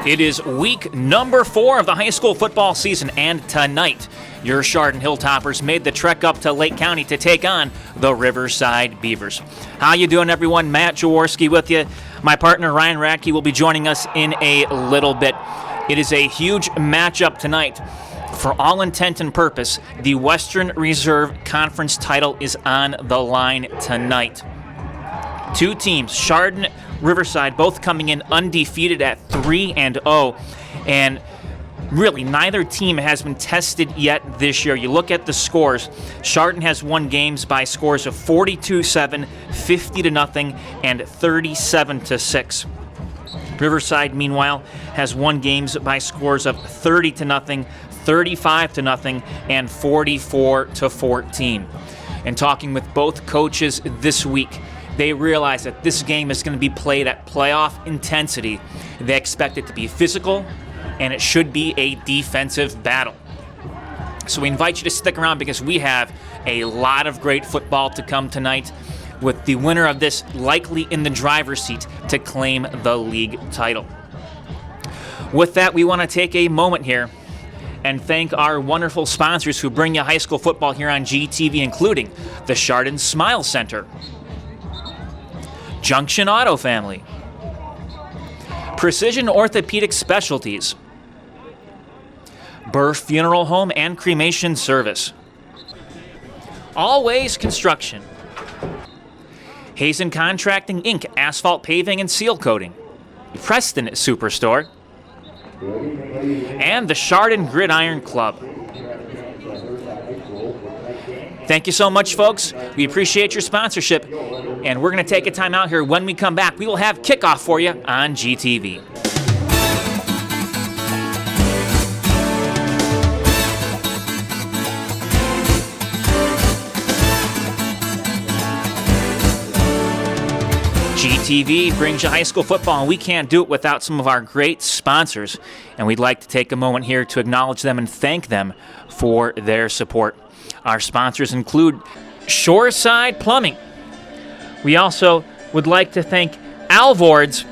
It is week number 4 of the high school football season, and tonight, your Chardon Hilltoppers made the trek up to Lake County to take on the Riverside Beavers. How you doing, everyone? Matt Jaworski with you. My partner, Ryan Radke, will be joining us in a little bit. It is a huge matchup tonight. For all intent and purpose, the Western Reserve Conference title is on the line tonight. Two teams, Chardon, Riverside, both coming in undefeated at 3-0, and really neither team has been tested yet this year. You look at the scores, Chardon has won games by scores of 42-7, 50-0, and 37-6. Riverside, meanwhile, has won games by scores of 30-0, 35-0, and 44-14. And talking with both coaches this week, they realize that this game is going to be played at playoff intensity. They expect it to be physical, and it should be a defensive battle. So we invite you to stick around because we have a lot of great football to come tonight, with the winner of this likely in the driver's seat to claim the league title. With that, we want to take a moment here and thank our wonderful sponsors who bring you high school football here on GTV, including the Chardon Smile Center, Junction Auto Family, Precision Orthopedic Specialties, Burr Funeral Home and Cremation Service, Always Construction, Hazen Contracting Inc., Asphalt Paving and Seal Coating, Preston Superstore, and the Chardon Gridiron Club. Thank you so much, folks. We appreciate your sponsorship, and we're going to take a time out here. When we come back, we will have kickoff for you on GTV. GTV brings you high school football, and we can't do it without some of our great sponsors, and we'd like to take a moment here to acknowledge them and thank them for their support. Our sponsors include Shoreside Plumbing. We also would like to thank Alvord's,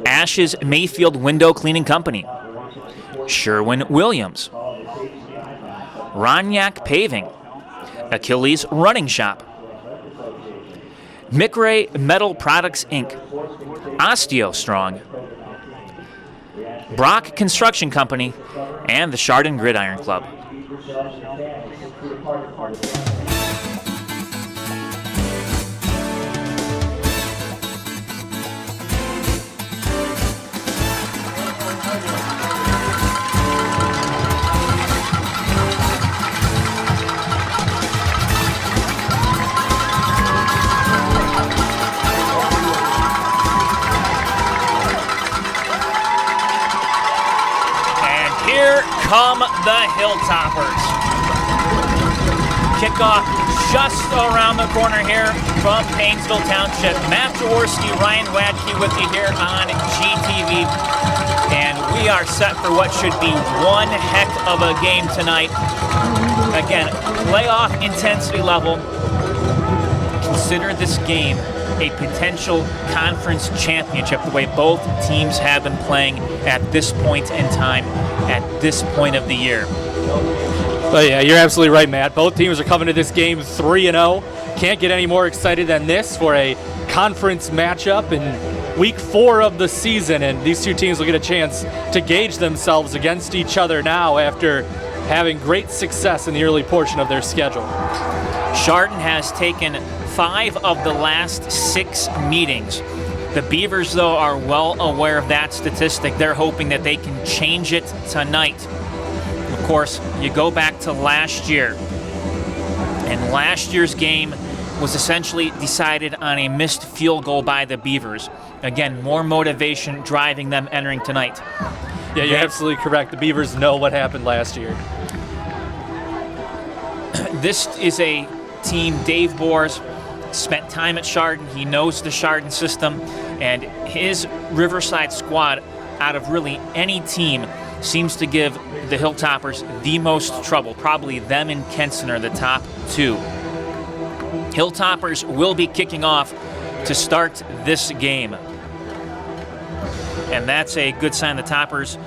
Ash's Mayfield Window Cleaning Company, Sherwin-Williams, Ronyak Paving, Achilles Running Shop, McRae Metal Products Inc., OsteoStrong, Brock Construction Company, and the Chardon Gridiron Club. Here come the Hilltoppers. Kickoff just around the corner here from Painesville Township. Matt Jaworski, Ryan Radke with you here on GTV. And we are set for what should be one heck of a game tonight. Again, playoff intensity level. Consider this game a potential conference championship, the way both teams have been playing at this point in time, at this point of the year. Well, yeah, you're absolutely right, Matt. Both teams are coming to this game 3-0. Can't get any more excited than this for a conference matchup in week 4 of the season, and these two teams will get a chance to gauge themselves against each other now after having great success in the early portion of their schedule. Chardon has taken 5 of the last 6 meetings. The Beavers, though, are well aware of that statistic. They're hoping that they can change it tonight. Of course, you go back to last year, and last year's game was essentially decided on a missed field goal by the Beavers. Again, more motivation driving them entering tonight. Yeah, you're absolutely correct. The Beavers know what happened last year. This is a team, Dave Boers spent time at Chardon. He knows the Chardon system, and his Riverside squad, out of really any team, seems to give the Hilltoppers the most trouble. Probably them and Kenson are the top 2. Hilltoppers will be kicking off to start this game. And that's a good sign. The Toppers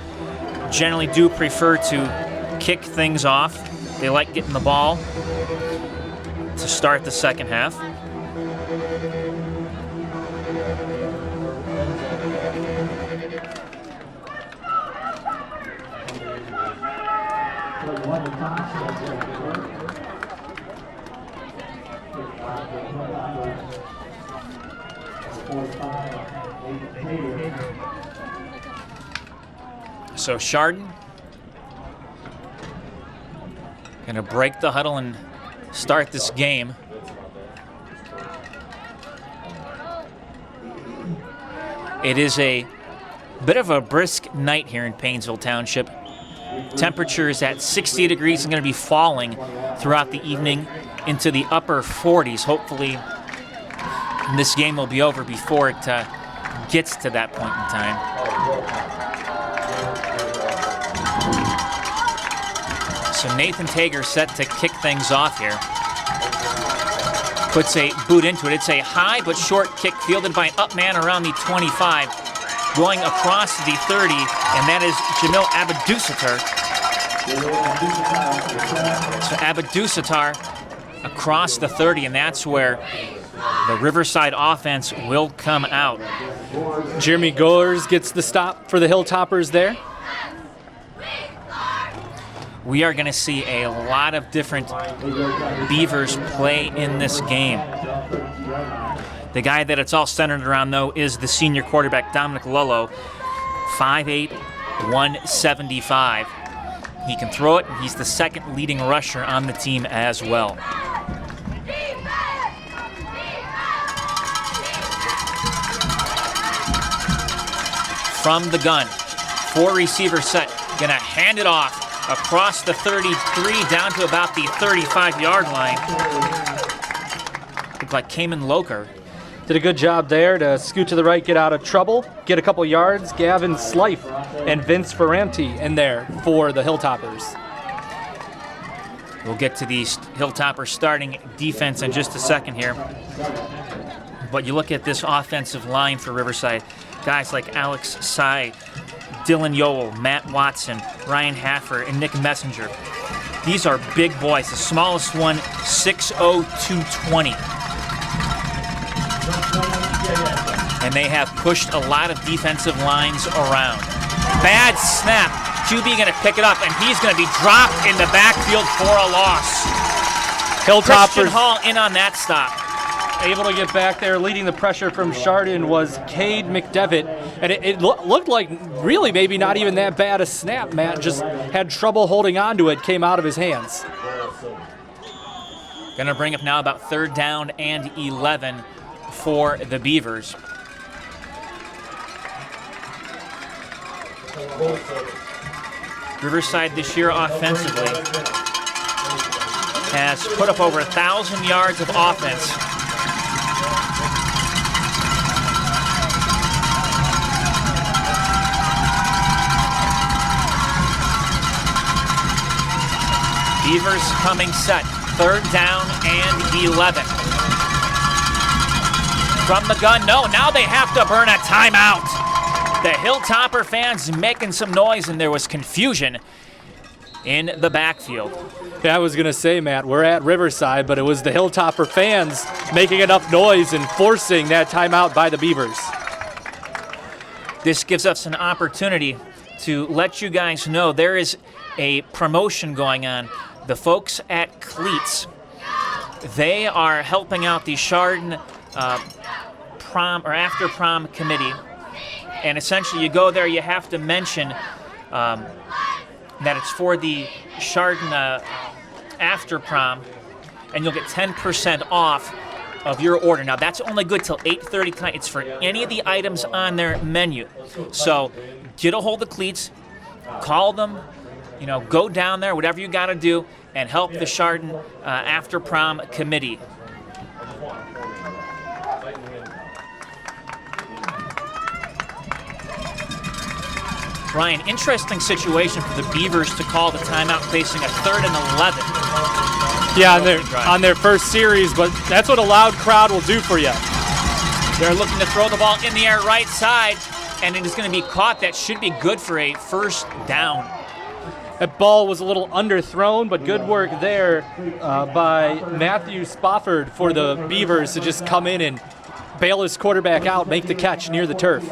generally do prefer to kick things off. They like getting the ball to start the second half. So Chardon gonna break the huddle and start this game. It is a bit of a brisk night here in Painesville Township. Temperature is at 60 degrees and going to be falling throughout the evening into the upper 40s. Hopefully this game will be over before it gets to that point in time. So Nathan Tager set to kick things off here. Puts a boot into it. It's a high but short kick fielded by an up man around the 25. Going across the 30, and that is Jamil Abedusatar. So Abedusatar across the 30, and that's where the Riverside offense will come out. Jeremy Goers gets the stop for the Hilltoppers there. We are going to see a lot of different Beavers play in this game. The guy that it's all centered around, though, is the senior quarterback, Dominic Lullo, 5'8", 175. He can throw it, and he's the second leading rusher on the team as well. From the gun, 4-receiver set, gonna hand it off across the 33 down to about the 35-yard line. Looked like Cayman Loker. Did a good job there to scoot to the right, get out of trouble, get a couple yards. Gavin Slife and Vince Ferranti in there for the Hilltoppers. We'll get to the Hilltoppers starting defense in just a second here. But you look at this offensive line for Riverside, guys like Alex Sy, Dylan Yoel, Matt Watson, Ryan Haffer, and Nick Messenger. These are big boys. The smallest one, 6'0", 220. And they have pushed a lot of defensive lines around. Bad snap. QB going to pick it up, and he's going to be dropped in the backfield for a loss. Christian Hall in on that stop. Able to get back there, leading the pressure from Chardon was Cade McDevitt. And it looked like really maybe not even that bad a snap. Matt just had trouble holding on to it, came out of his hands. Going to bring up now about 3rd down and 11 for the Beavers. Riverside this year offensively has put up over 1,000 yards of offense. Beavers coming set, 3rd down and 11. From the gun, no, now they have to burn a timeout. The Hilltopper fans making some noise, and there was confusion in the backfield. Yeah, I was going to say, Matt, we're at Riverside, but it was the Hilltopper fans making enough noise and forcing that timeout by the Beavers. This gives us an opportunity to let you guys know there is a promotion going on. The folks at Cleats, they are helping out the Chardon prom or after prom committee. And essentially you go there, you have to mention that it's for the Chardon after prom, and you'll get 10% off of your order. Now that's only good till 8:30 tonight. It's for any of the items on their menu. So get a hold of Cleats, call them, go down there, whatever you got to do, and help the Chardon after prom committee. Ryan, interesting situation for the Beavers to call the timeout facing a 3rd and 11. Yeah, on their first series, but that's what a loud crowd will do for you. They're looking to throw the ball in the air right side. and it is going to be caught. That should be good for a first down. That ball was a little underthrown, but good work there by Matthew Spofford for the Beavers to just come in and bail his quarterback out, make the catch near the turf.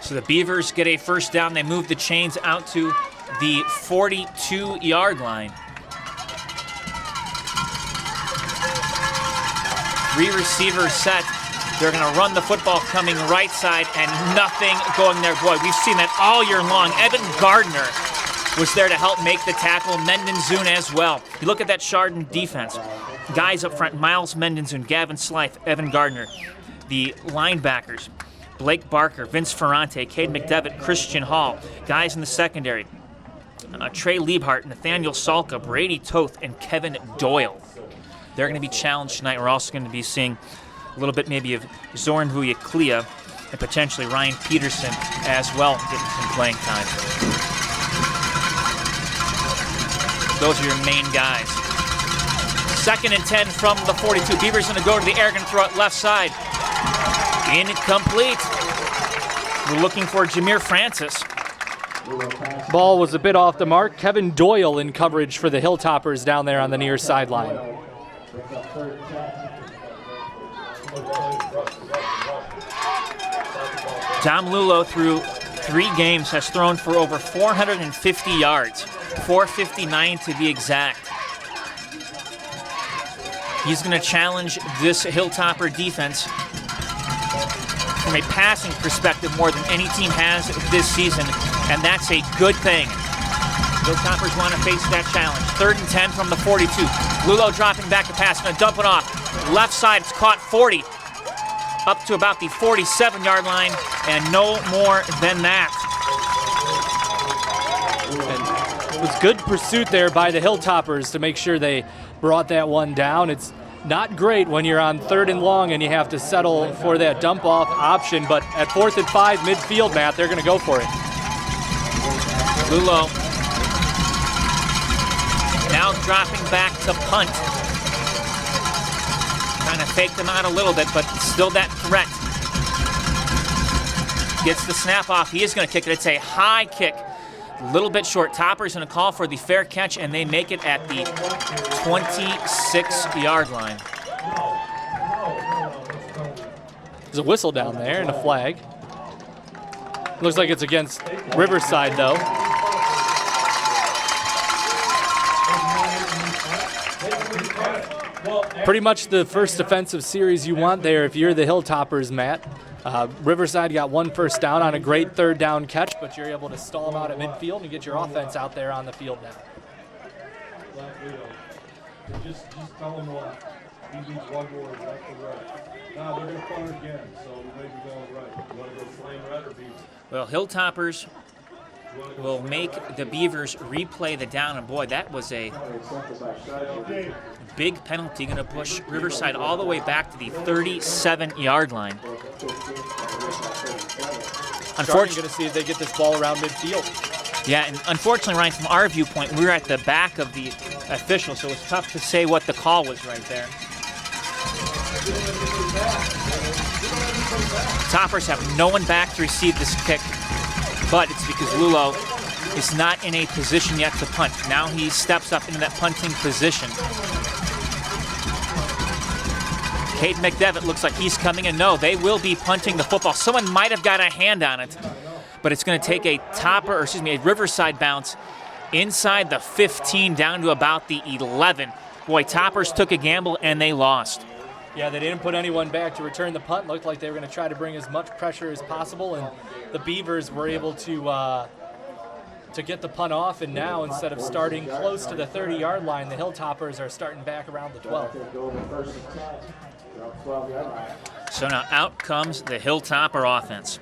So the Beavers get a first down. They move the chains out to the 42-yard line. 3 receivers set. They're going to run the football coming right side and nothing going there. Boy, we've seen that all year long. Evan Gardner was there to help make the tackle. Mendenzun as well. You look at that Chardon defense. Guys up front, Miles Mendenzun, Gavin Slythe, Evan Gardner. The linebackers, Blake Barker, Vince Ferrante, Cade McDevitt, Christian Hall. Guys in the secondary, Trey Liebhart, Nathaniel Salka, Brady Toth, and Kevin Doyle. They're going to be challenged tonight. We're also going to be seeing a little bit maybe of Zorn Vuyaklia and potentially Ryan Peterson as well getting some playing time. Those are your main guys. 2nd and 10 from the 42. Beavers going to go to the air, going to throw it left side. Incomplete. We're looking for Jameer Francis. Ball was a bit off the mark. Kevin Doyle in coverage for the Hilltoppers down there on the near sideline. Dom Lulo, through 3 games, has thrown for over 450 yards, 459 to be exact. He's going to challenge this Hilltopper defense from a passing perspective more than any team has this season, and that's a good thing. Hilltoppers want to face that challenge. 3rd and 10 from the 42. Lulo dropping back to pass, going to dump it off. Left side, it's caught 40. Up to about the 47-yard line, and no more than that. And it was good pursuit there by the Hilltoppers to make sure they brought that one down. It's not great when you're on 3rd and long and you have to settle for that dump-off option, but at 4th and 5 midfield, Matt, they're going to go for it. Lulo now dropping back to punt. Trying to fake them out a little bit, but still that threat. Gets the snap off. He is going to kick it. It's a high kick. A little bit short. Topper's going to call for the fair catch, and they make it at the 26-yard line. There's a whistle down there and a flag. Looks like it's against Riverside, though. Pretty much the first defensive series you want there if you're the Hilltoppers, Matt. Riverside got 1 first down on a great 3rd down catch, but you're able to stall them out at midfield and get your offense out there on the field now. Just tell them what. He needs 1 more left to right. Now they're going to punt again, so we may be going right. You want to go flame red or beaver? Well, Hilltoppers will make the Beavers replay the down, and boy, that was a big penalty, going to push Riverside all the way back to the 37-yard line. Unfortunately, going to see if they get this ball around midfield. Yeah, and unfortunately, Ryan, from our viewpoint, we were at the back of the official, so it's tough to say what the call was right there. Toppers have no one back to receive this kick, but it's because Lulo is not in a position yet to punt. Now he steps up into that punting position. Cade McDevitt looks like he's coming in. No, they will be punting the football. Someone might have got a hand on it, but it's going to take a a Riverside bounce inside the 15 down to about the 11. Boy, Toppers took a gamble and they lost. Yeah, they didn't put anyone back to return the punt. Looked like they were going to try to bring as much pressure as possible, and the Beavers were able to get the punt off, and now instead of starting close to the 30-yard line, the Hilltoppers are starting back around the 12. So now out comes the Hilltopper offense.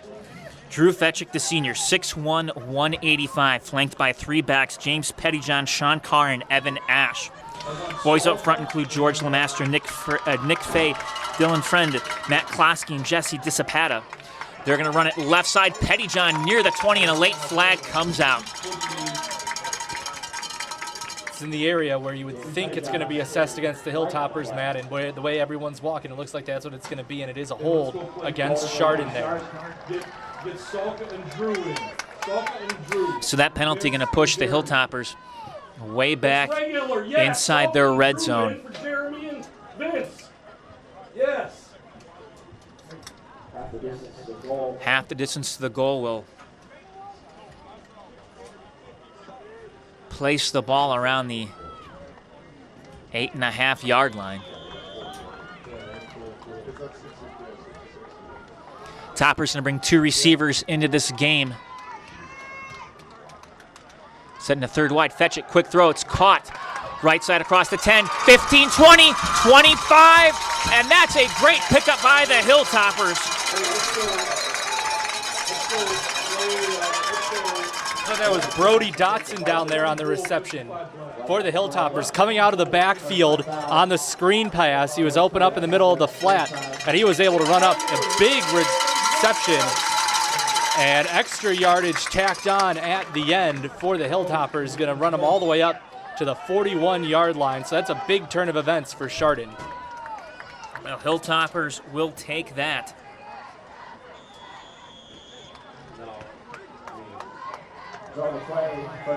Drew Fetchick, the senior, 6'1", 185, flanked by 3 backs, James Pettyjohn, Sean Carr, and Evan Ash. Boys up front include George Lemaster, Nick Fay, Dylan Friend, Matt Klosky, and Jesse Disapata. They're going to run it left side. Pettyjohn near the 20, and a late flag comes out. spots in the area where you would think it's going to be assessed against the Hilltoppers, Matt, and the way everyone's walking, it looks like that's what it's going to be, and it is a hold against Chardon there. Get Salka and Drew in. Salka and Drew. So that penalty going to push the Hilltoppers way back Regular, yes. inside Salka their and red Drew zone. in for Jeremy and Vince. Yes. Half the distance to the goal will place the ball around the 8.5-yard line. Toppers going to bring 2 receivers into this game. Setting a third wide, fetch it, quick throw, it's caught. Right side across the 10, 15, 20, 25, and that's a great pickup by the Hilltoppers. So that was Brody Dotson down there on the reception for the Hilltoppers, coming out of the backfield on the screen pass. He was open up in the middle of the flat, and he was able to run up a big reception and extra yardage tacked on at the end for the Hilltoppers. Going to run them all the way up to the 41-yard line. So that's a big turn of events for Chardon. Well, Hilltoppers will take that.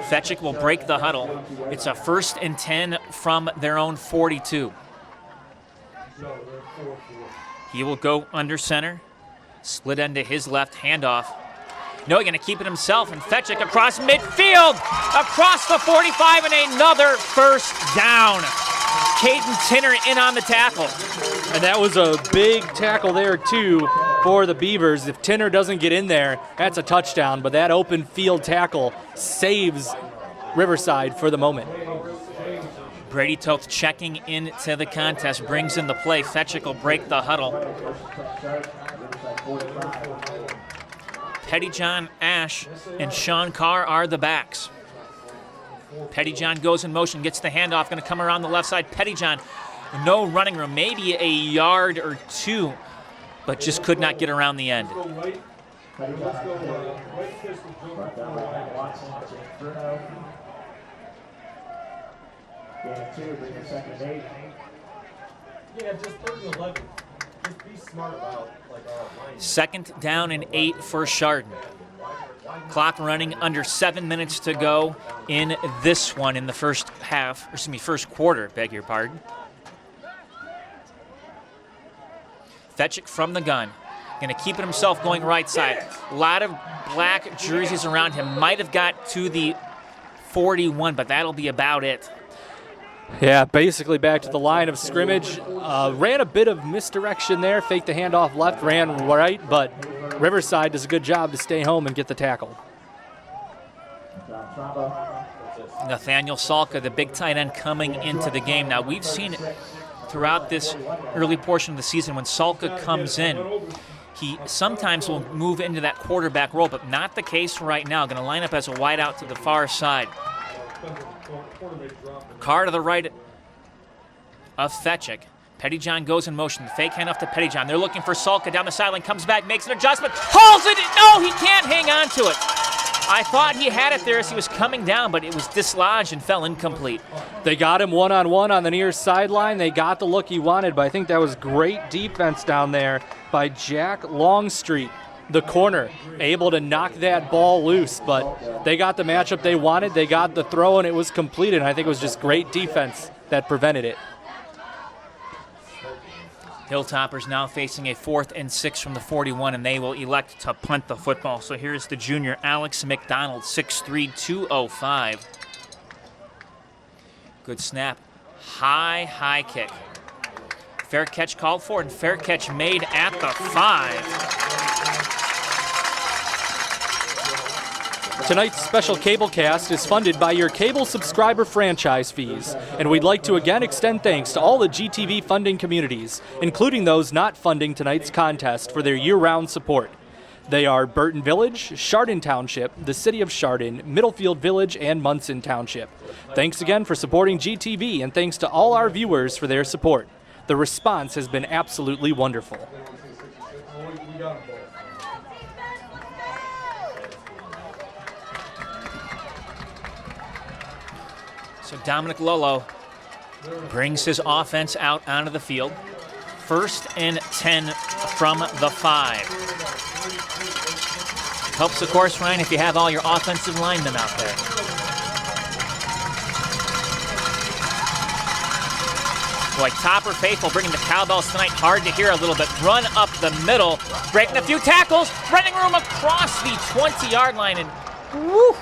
Fetchick will break the huddle. It's a 1st and 10 from their own 42. He will go under center, split end to his left, handoff. No, he's going to keep it himself, and Fetchick across midfield, across the 45, and another first down. Caden Tinner in on the tackle. And that was a big tackle there, too, for the Beavers. If Tinner doesn't get in there, that's a touchdown, but that open field tackle saves Riverside for the moment. Brady Toth checking into the contest, brings in the play. Fetchick will break the huddle. Pettyjohn, Ash, and Sean Carr are the backs. Pettyjohn goes in motion, gets the handoff, going to come around the left side. Pettyjohn, no running room, maybe a yard or 2, but just could not get around the end. Yeah, just 3rd and 11. Just be smart about line. 2nd down and 8 for Chardon. Clock running under 7 minutes to go in this one in the first quarter, beg your pardon. Fetchick from the gun. Going to keep it himself going right side. A lot of black jerseys around him. Might have got to the 41, but that'll be about it. Yeah, basically back to the line of scrimmage. Ran a bit of misdirection there, faked the handoff left, ran right, but Riverside does a good job to stay home and get the tackle. Nathaniel Salka, the big tight end, coming into the game. Now, we've seen it throughout this early portion of the season. When Salka comes in, he sometimes will move into that quarterback role, but not the case right now. Going to line up as a wideout to the far side. Carr to the right of Fetchick. Pettyjohn goes in motion. Fake handoff to Pettyjohn. They're looking for Salka down the sideline. Comes back, makes an adjustment. Hauls it. No, he can't hang on to it. I thought he had it there as he was coming down, but it was dislodged and fell incomplete. They got him one-on-one on the near sideline. They got the look he wanted, but I think that was great defense down there by Jack Longstreet, the corner, able to knock that ball loose. But they got the matchup they wanted. They got the throw, and it was completed. And I think it was just great defense that prevented it. Hilltoppers now facing a 4th and 6 from the 41, and they will elect to punt the football. So here's the junior, Alex McDonald, 6'3", 205. Good snap. High kick. Fair catch called for, and fair catch made at the 5. Tonight's special cablecast is funded by your cable subscriber franchise fees, and we'd like to again extend thanks to all the GTV funding communities, including those not funding tonight's contest, for their year-round support. They are Burton Village, Chardon Township, the City of Chardon, Middlefield Village, and Munson Township. Thanks again for supporting GTV, and thanks to all our viewers for their support. The response has been absolutely wonderful. We got them both. So Dominic Lolo brings his offense out onto the field. 1st and 10 from the 5. Helps, of course, Ryan, if you have all your offensive linemen out there. Boy, Topper faithful bringing the cowbells tonight. Hard to hear a little bit. Run up the middle, breaking a few tackles, running room across the 20-yard line, and woo!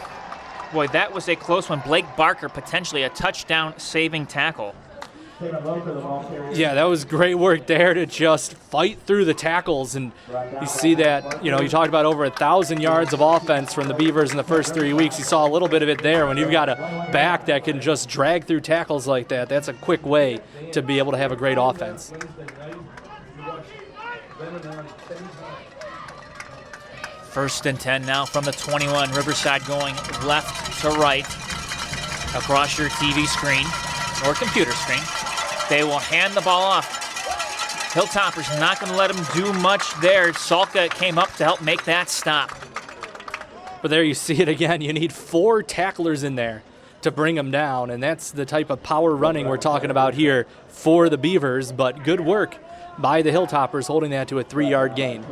Boy, that was a close one. Blake Barker, potentially a touchdown-saving tackle. Yeah, that was great work there to just fight through the tackles. And you see that, you talked about over 1,000 yards of offense from the Beavers in the first 3 weeks. You saw a little bit of it there. When you've got a back that can just drag through tackles like that, that's a quick way to be able to have a great offense. First and 10 now from the 21. Riverside going left to right across your TV screen or computer screen. They will hand the ball off. Hilltoppers not going to let him do much there. Salka came up to help make that stop. But there you see it again. You need 4 tacklers in there to bring them down, and that's the type of power running we're talking about here for the Beavers. But good work by the Hilltoppers holding that to a 3-yard gain.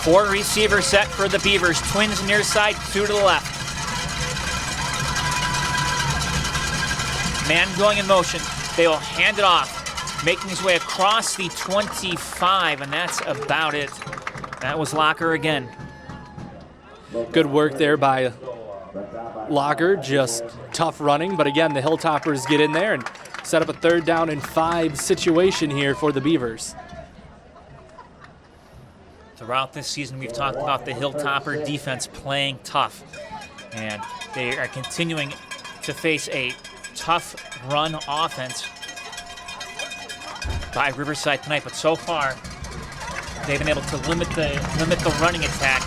Four receiver set for the Beavers. Twins near side, 2 to the left. Man going in motion. They will hand it off, making his way across the 25, and that's about it. That was Locker again. Good work there by Locker, just tough running. But again, the Hilltoppers get in there and set up a 3rd down and 5 situation here for the Beavers. Throughout this season, we've talked about the Hilltopper defense playing tough, and they are continuing to face a tough run offense by Riverside tonight. But so far, they've been able to limit the running attack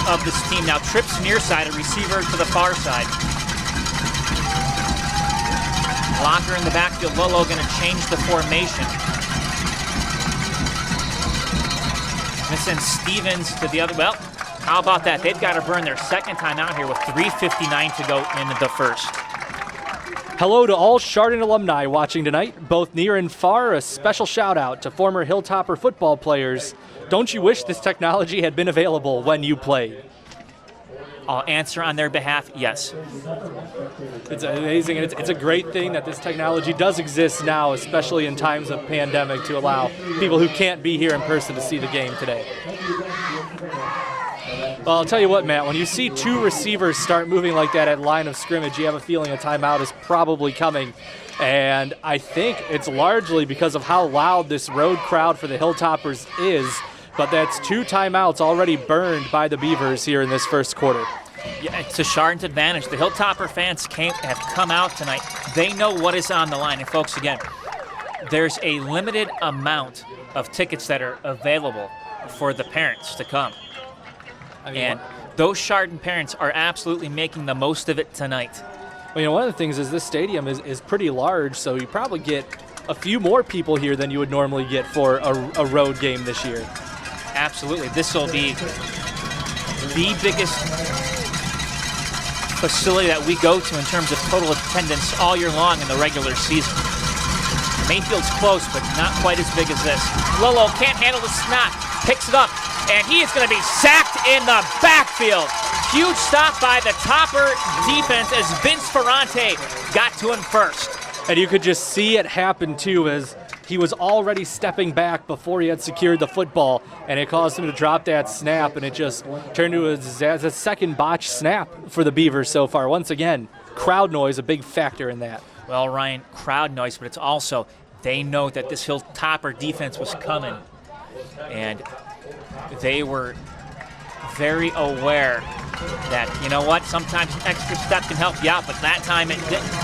of this team. Now trips near side, a receiver to the far side. Locker in the backfield. Lolo going to change the formation. And send Stevens to the other. Well, how about that? They've got to burn their second time out here with 3:59 to go in the first. Hello to all Chardon alumni watching tonight, both near and far. A special shout out to former Hilltopper football players. Don't you wish this technology had been available when you played? I'll answer on their behalf, yes. It's amazing, and it's a great thing that this technology does exist now, especially in times of pandemic, to allow people who can't be here in person to see the game today. Well, I'll tell you what, Matt, when you see 2 receivers start moving like that at line of scrimmage, you have a feeling a timeout is probably coming. And I think it's largely because of how loud this road crowd for the Hilltoppers is. But that's 2 timeouts already burned by the Beavers here in this first quarter. Yeah, it's a Chardon's advantage. The Hilltopper fans have come out tonight. They know what is on the line. And folks, again, there's a limited amount of tickets that are available for the parents to come. And those Chardon parents are absolutely making the most of it tonight. Well, one of the things is this stadium is pretty large, so you probably get a few more people here than you would normally get for a road game this year. Absolutely. This will be the biggest facility that we go to in terms of total attendance all year long in the regular season. Mayfield's close, but not quite as big as this. Lolo can't handle the snap, picks it up, and he is going to be sacked in the backfield. Huge stop by the Topper defense as Vince Ferrante got to him first. And you could just see it happen, too, as he was already stepping back before he had secured the football, and it caused him to drop that snap, and it just turned to a second botched snap for the Beavers so far. Once again, crowd noise a big factor in that. Well, Ryan, crowd noise, but it's also they know that this Hilltopper defense was coming, and they were very aware that, you know what, sometimes an extra step can help you out, but that time it didn't.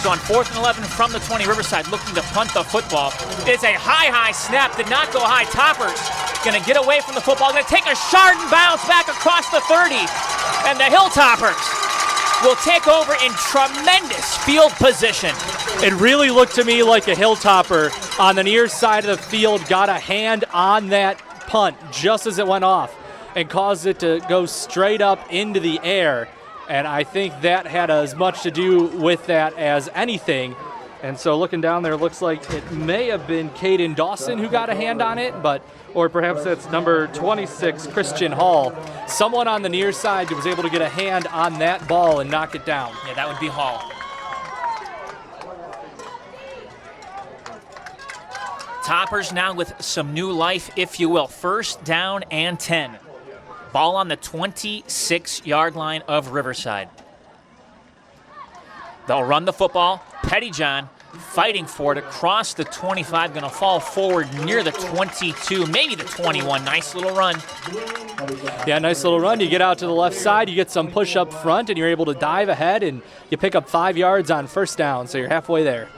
So on 4th and 11 from the 20, Riverside looking to punt the football. It's a high snap, did not go high. Toppers going to get away from the football, going to take a Chardon bounce back across the 30. And the Hilltoppers will take over in tremendous field position. It really looked to me like a Hilltopper on the near side of the field got a hand on that punt just as it went off and caused it to go straight up into the air. And I think that had as much to do with that as anything. And so looking down there, looks like it may have been Caden Dawson who got a hand on it, or perhaps that's number 26, Christian Hall. Someone on the near side was able to get a hand on that ball and knock it down. Yeah, that would be Hall. Toppers now with some new life, if you will. First down and 10. Ball on the 26-yard line of Riverside. They'll run the football. Pettyjohn fighting for it across the 25, going to fall forward near the 22, maybe the 21. Nice little run. Yeah, nice little run. You get out to the left side, you get some push up front, and you're able to dive ahead, and you pick up 5 yards on first down, so you're halfway there.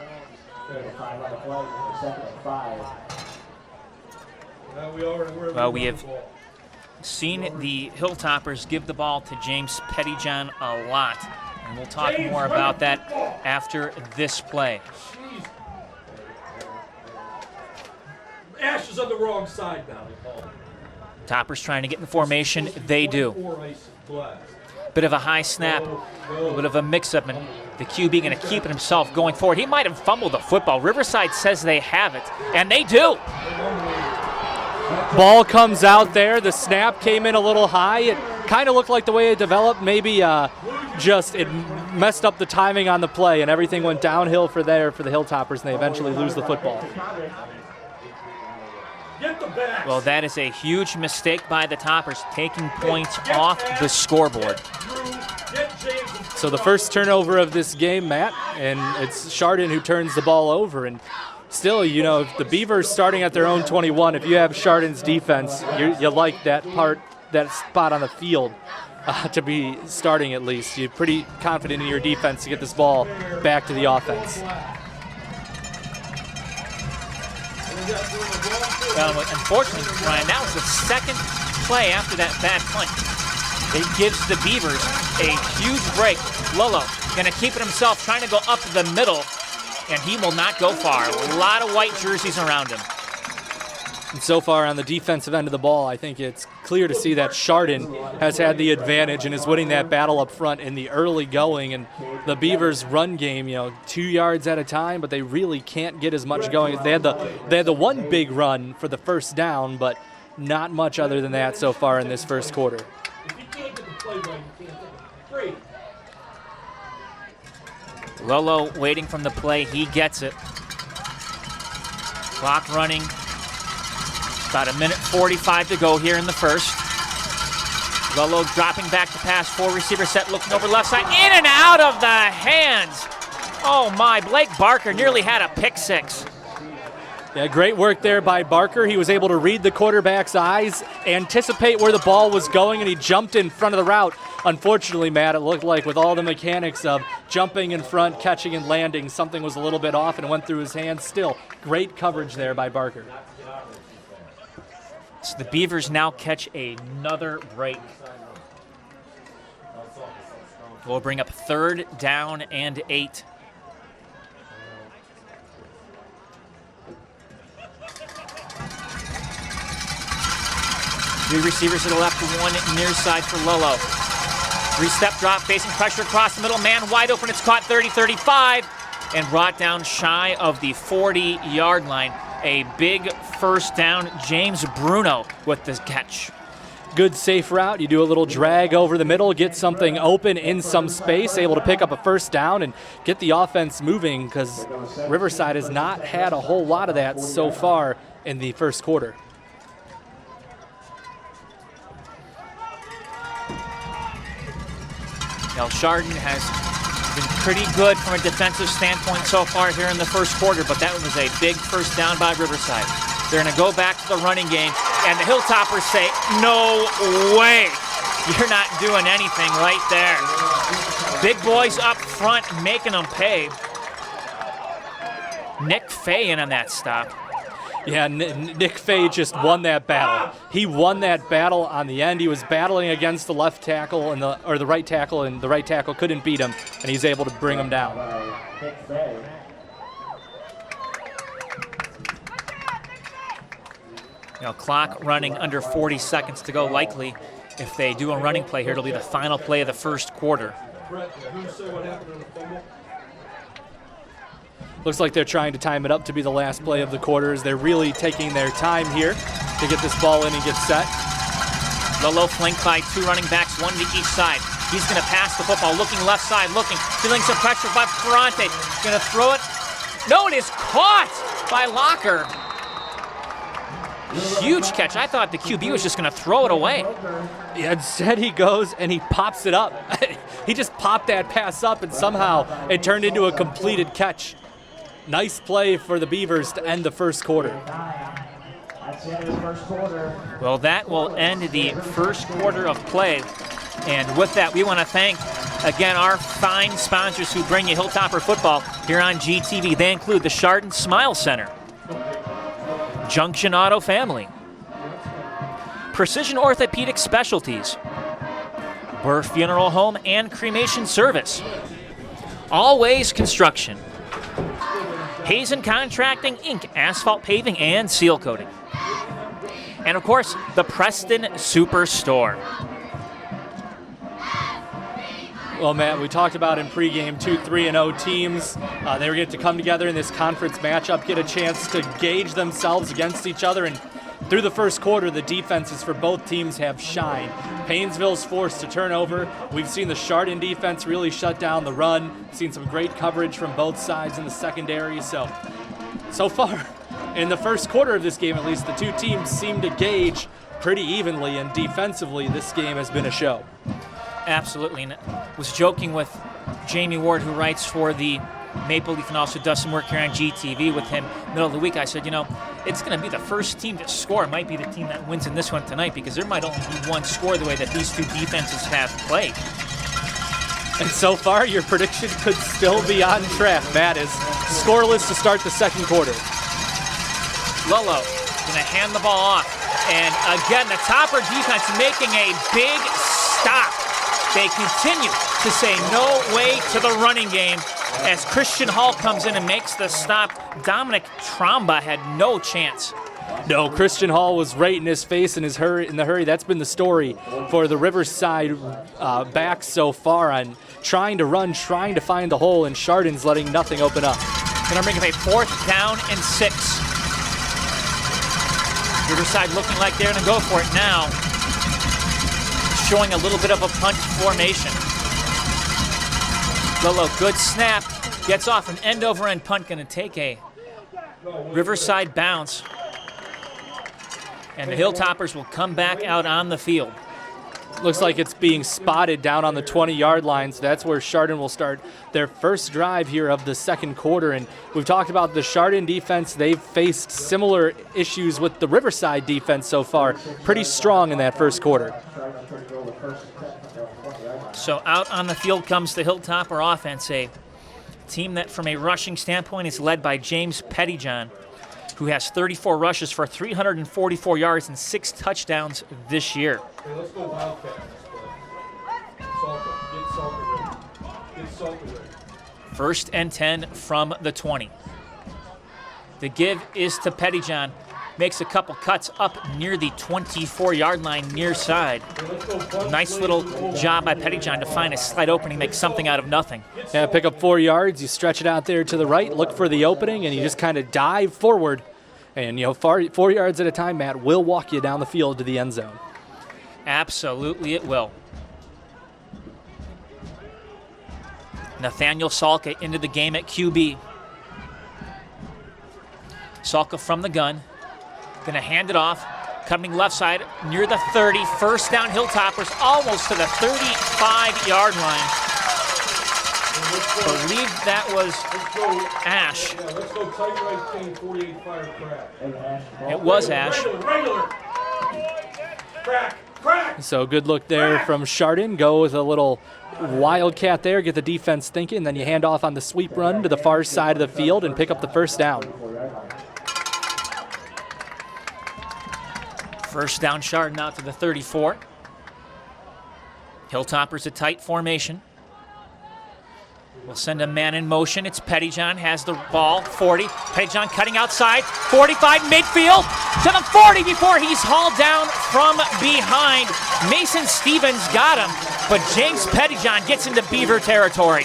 Well, we have seen the Hilltoppers give the ball to James Pettyjohn a lot. And we'll talk more about that after this play. Ash is on the wrong side now. Toppers trying to get in formation. They do. Bit of a high snap, a little bit of a mix-up, and the QB going to keep it himself going forward. He might have fumbled the football. Riverside says they have it, and they do. Ball comes out there. The snap came in a little high. It kind of looked like the way it developed. Maybe just it messed up the timing on the play, and everything went downhill for the Hilltoppers, and they eventually lose the football. Well, that is a huge mistake by the Toppers, taking points off the scoreboard. So the first turnover of this game, Matt, and it's Chardon who turns the ball over. And still, you know, if the Beavers starting at their own 21, if you have Chardon's defense, you like that spot on the field to be starting at least. You're pretty confident in your defense to get this ball back to the offense. Well, unfortunately, Ryan, that was the second play after that bad punt. It gives the Beavers a huge break. Lolo going to keep it himself, trying to go up the middle, and he will not go far. A lot of white jerseys around him. And so far on the defensive end of the ball, I think it's clear to see that Chardon has had the advantage and is winning that battle up front in the early going. And the Beavers' run game, 2 yards at a time, but they really can't get as much going. They had the one big run for the first down, but not much other than that so far in this first quarter. Lolo waiting from the play. He gets it. Clock running. About 1:45 to go here in the first. Lolo dropping back to pass, 4 receiver set, looking over left side, in and out of the hands. Oh my, Blake Barker nearly had a pick six. Yeah, great work there by Barker. He was able to read the quarterback's eyes, anticipate where the ball was going, and he jumped in front of the route. Unfortunately, Matt, it looked like with all the mechanics of jumping in front, catching and landing, something was a little bit off and went through his hands. Still, great coverage there by Barker. So the Beavers now catch another break. We'll bring up 3rd down and 8. Three receivers to the left, 1 near side for Lolo. 3-step drop, facing pressure across the middle. Man wide open, it's caught 30-35 and brought down shy of the 40-yard line. A big first down. James Bruno with the catch. Good safe route. You do a little drag over the middle, get something open in some space, able to pick up a first down and get the offense moving, because Riverside has not had a whole lot of that so far in the first quarter. Now, Chardon has been pretty good from a defensive standpoint so far here in the first quarter, but that was a big first down by Riverside. They're going to go back to the running game, and the Hilltoppers say, no way. You're not doing anything right there. Big boys up front making them pay. Nick Fay in on that stop. Yeah, Nick Fay just won that battle. He won that battle on the end. He was battling against the left tackle or the right tackle, and the right tackle couldn't beat him, and he's able to bring him down. Clock running under 40 seconds to go. Likely, if they do a running play here, it'll be the final play of the first quarter. Looks like they're trying to time it up to be the last play of the quarters. They're really taking their time here to get this ball in and get set. Lolo flanked by 2 running backs, 1 to each side. He's going to pass the football, looking left side, feeling some pressure by Ferrante. Going to throw it. No, it is caught by Locker. Huge catch. I thought the QB was just going to throw it away. Yeah, instead he goes and he pops it up. He just popped that pass up, and somehow it turned into a completed catch. Nice play for the Beavers to end the first quarter. Well, that will end the first quarter of play. And with that, we want to thank, again, our fine sponsors who bring you Hilltopper football here on GTV. They include the Chardon Smile Center, Junction Auto Family, Precision Orthopedic Specialties, Burr Funeral Home and Cremation Service, Always Construction, Hazen Contracting, Inc., asphalt paving and seal coating, and of course, the Preston Superstore. Well, Matt, we talked about in pregame 2 3-0 teams. They were going to come together in this conference matchup, get a chance to gauge themselves against each other, and through the first quarter, the defenses for both teams have shined. Painesville's forced to turn over. We've seen the Chardon defense really shut down the run. Seen some great coverage from both sides in the secondary. So far, in the first quarter of this game at least, the two teams seem to gauge pretty evenly, and defensively, this game has been a show. Absolutely, and I was joking with Jamie Ward, who writes for the Maple Leaf and also does some work here on GTV with him middle of the week. I said, it's going to be the first team to score. It might be the team that wins in this one tonight, because there might only be one score the way that these two defenses have played. And so far, your prediction could still be on track. Matt is scoreless to start the second quarter. Lolo going to hand the ball off. And again, the Topper defense making a big stop. They continue to say no way to the running game as Christian Hall comes in and makes the stop. Dominic Tromba had no chance. No, Christian Hall was right in his face in the hurry. That's been the story for the Riverside backs so far, on trying to run, trying to find the hole, and Chardon's letting nothing open up. Going to bring up a 4th down and 6. Riverside looking like they're going to go for it now. Showing a little bit of a punt formation. Lolo, good snap. Gets off an end-over-end punt. Going to take a Riverside bounce. And the Hilltoppers will come back out on the field. Looks like it's being spotted down on the 20-yard line, so that's where Chardon will start their first drive here of the second quarter. And we've talked about the Chardon defense. They've faced similar issues with the Riverside defense so far. Pretty strong in that first quarter. So out on the field comes the Hilltopper offense, a team that from a rushing standpoint is led by James Pettyjohn, who has 34 rushes for 344 yards and 6 touchdowns this year. Hey, let's go Wildcats. Get Salter ready. 1st and 10 from the 20. The give is to Pettyjohn. Makes a couple cuts up near the 24-yard line near side. Nice little job by Pettyjohn to find a slight opening, make something out of nothing. Yeah, pick up 4 yards. You stretch it out there to the right, look for the opening, and you just kind of dive forward. And, 4 yards at a time, Matt, will walk you down the field to the end zone. Absolutely it will. Nathaniel Salka into the game at QB. Salka from the gun. Going to hand it off. Coming left side near the 30. 1st down Hilltoppers, almost to the 35-yard line. I believe that was Ash. Yeah, let's go tight right team, 48 fire crack. It was Ash. Regular. Crack. So good look there from Chardon. Go with a little wildcat there, get the defense thinking, then you hand off on the sweep run to the far side of the field and pick up the 1st down. First down, Chardon out to the 34. Hilltoppers a tight formation. We'll send a man in motion. It's Pettyjohn, has the ball, 40. Pettyjohn cutting outside, 45 midfield to the 40 before he's hauled down from behind. Mason Stevens got him, but James Pettyjohn gets into Beaver territory.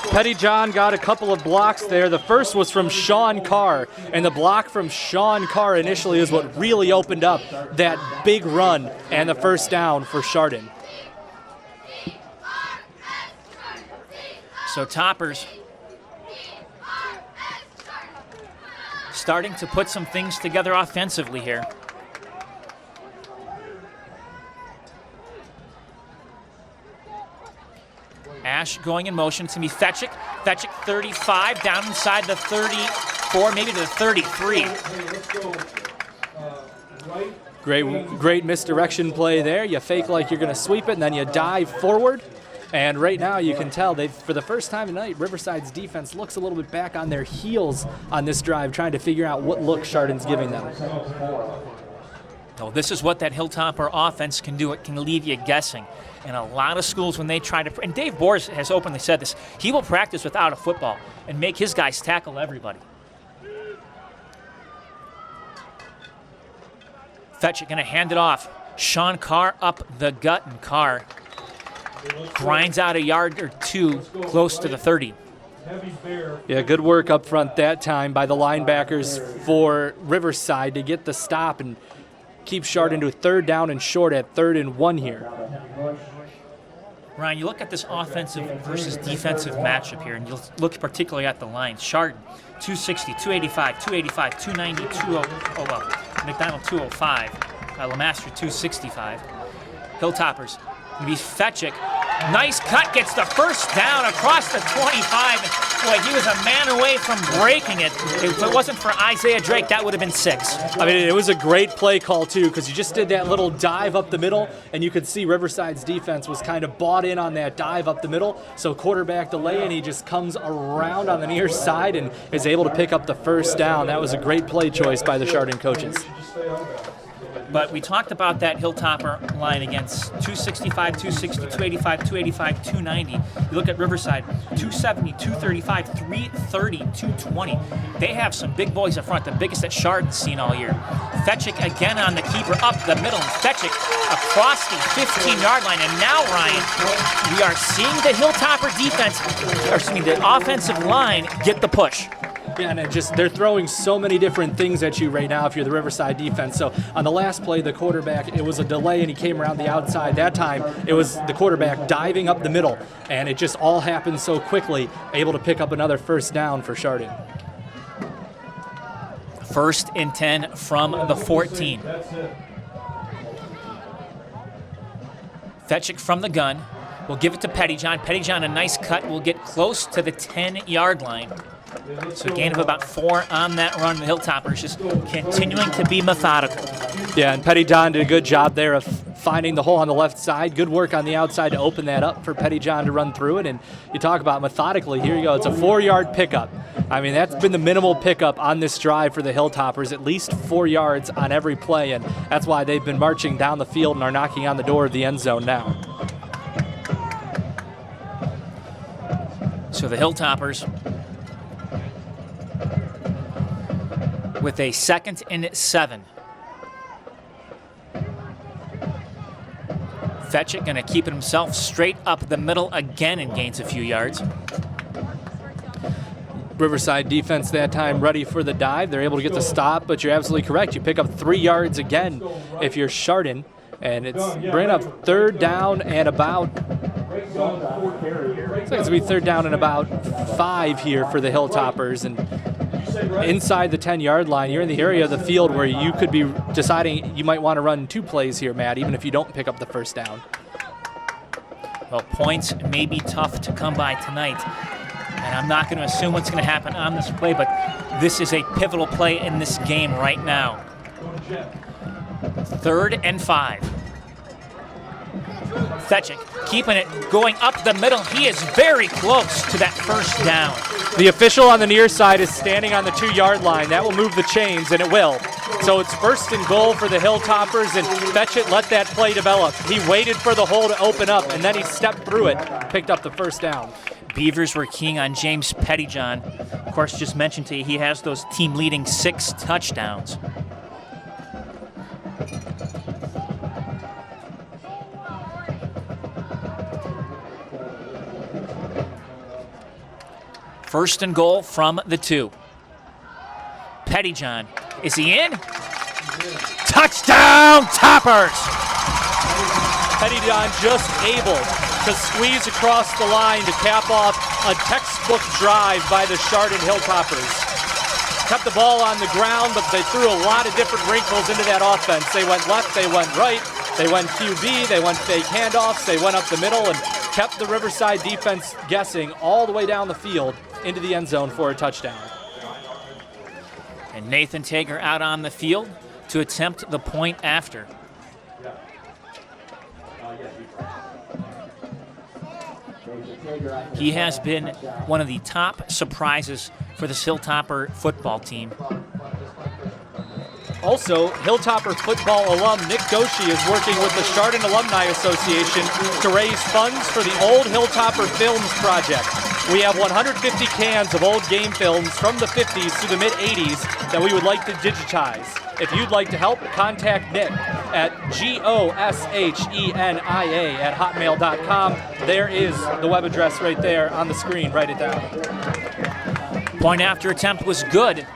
Pettyjohn got a couple of blocks there. The first was from Sean Carr, and the block from Sean Carr initially is what really opened up that big run and the first down for Chardon. So Toppers starting to put some things together offensively here. Ash going in motion. It's going to be Fetchick. Fetchick 35, down inside the 34, maybe to the 33. Great misdirection play there. You fake like you're going to sweep it, and then you dive forward. And right now you can tell for the first time tonight, Riverside's defense looks a little bit back on their heels on this drive, trying to figure out what look Chardon's giving them. Oh, this is what that Hilltopper offense can do. It can leave you guessing. And a lot of schools, when they try to, and Dave Boers has openly said this, he will practice without a football and make his guys tackle everybody. Fetchick going to hand it off. Sean Carr up the gut, and Carr grinds out a yard or two close to the 30. Yeah, good work up front that time by the linebackers for Riverside to get the stop and keep Chardon to a third down and short at 3rd and 1 here. Ryan, you look at this offensive versus defensive matchup here, and you look particularly at the lines. Chardon, 260, 285, 285, 290, 200, McDonald 205, Lemaster 265. Hilltoppers, going to be Fetchick. Nice cut, gets the first down across the 25. Boy, he was a man away from breaking it. If it wasn't for Isaiah Drake, that would have been 6. I mean, it was a great play call, too, because you just did that little dive up the middle, and you could see Riverside's defense was kind of bought in on that dive up the middle. So quarterback delay, and he just comes around on the near side and is able to pick up the first down. That was a great play choice by the Chardon coaches. But we talked about that Hilltopper line against 265, 260, 285, 285, 290. You look at Riverside, 270, 235, 330, 220. They have some big boys up front, the biggest that Chardon's seen all year. Fetchick again on the keeper up the middle, and Fetchick across the 15-yard line. And now, Ryan, we are seeing the Hilltopper defense, or excuse me, the offensive line get the push. Yeah, and they're throwing so many different things at you right now if you're the Riverside defense. So on the last play, the quarterback, it was a delay and he came around the outside. That time, it was the quarterback diving up the middle, and it just all happened so quickly, able to pick up another first down for Chardon. 1st and 10 from the 14. Fetchick from the gun. We'll give it to Pettyjohn. Pettyjohn, a nice cut, will get close to the 10-yard line. So a gain of about 4 on that run. The Hilltoppers just continuing to be methodical. Yeah, and Pettyjohn did a good job there of finding the hole on the left side. Good work on the outside to open that up for Pettyjohn to run through it. And you talk about methodically, here you go. It's a 4-yard pickup. I mean, that's been the minimal pickup on this drive for the Hilltoppers, at least 4 yards on every play. And that's why they've been marching down the field and are knocking on the door of the end zone now. So the Hilltoppers with a 2nd and 7. Fetchick going to keep it himself straight up the middle again and gains a few yards. Riverside defense that time ready for the dive. They're able to get the stop, but you're absolutely correct. You pick up 3 yards again if you're Chardon, and it's bringing up 3rd down and about, looks like it's going to be 3rd down and about 5 here for the Hilltoppers. And inside the 10-yard line, you're in the area of the field where you could be deciding you might want to run 2 plays here, Matt, even if you don't pick up the first down. Well, points may be tough to come by tonight, and I'm not going to assume what's going to happen on this play, but this is a pivotal play in this game right now. 3rd and 5. Fetchick keeping it going up the middle. He is very close to that first down. The official on the near side is standing on the 2-yard line. That will move the chains, and it will. So it's first and goal for the Hilltoppers, and Fetchit let that play develop. He waited for the hole to open up, and then he stepped through it, picked up the first down. Beavers were keying on James Pettyjohn. Of course, just mentioned to you, he has those team-leading 6 touchdowns. First and goal from the 2. Pettyjohn, is he in? Touchdown, Toppers! Pettyjohn just able to squeeze across the line to cap off a textbook drive by the Chardon Hilltoppers. Kept the ball on the ground, but they threw a lot of different wrinkles into that offense. They went left, they went right, they went QB, they went fake handoffs, they went up the middle, and kept the Riverside defense guessing all the way down the field into the end zone for a touchdown. And Nathan Tager out on the field to attempt the point after. He has been one of the top surprises for the Hilltopper football team. Also, Hilltopper football alum Nick Doshi is working with the Chardon Alumni Association to raise funds for the Old Hilltopper Films Project. We have 150 cans of old game films from the 50s to the mid-80s that we would like to digitize. If you'd like to help, contact Nick at goshenia@hotmail.com. There is the web address right there on the screen. Write it down. Point after attempt was good.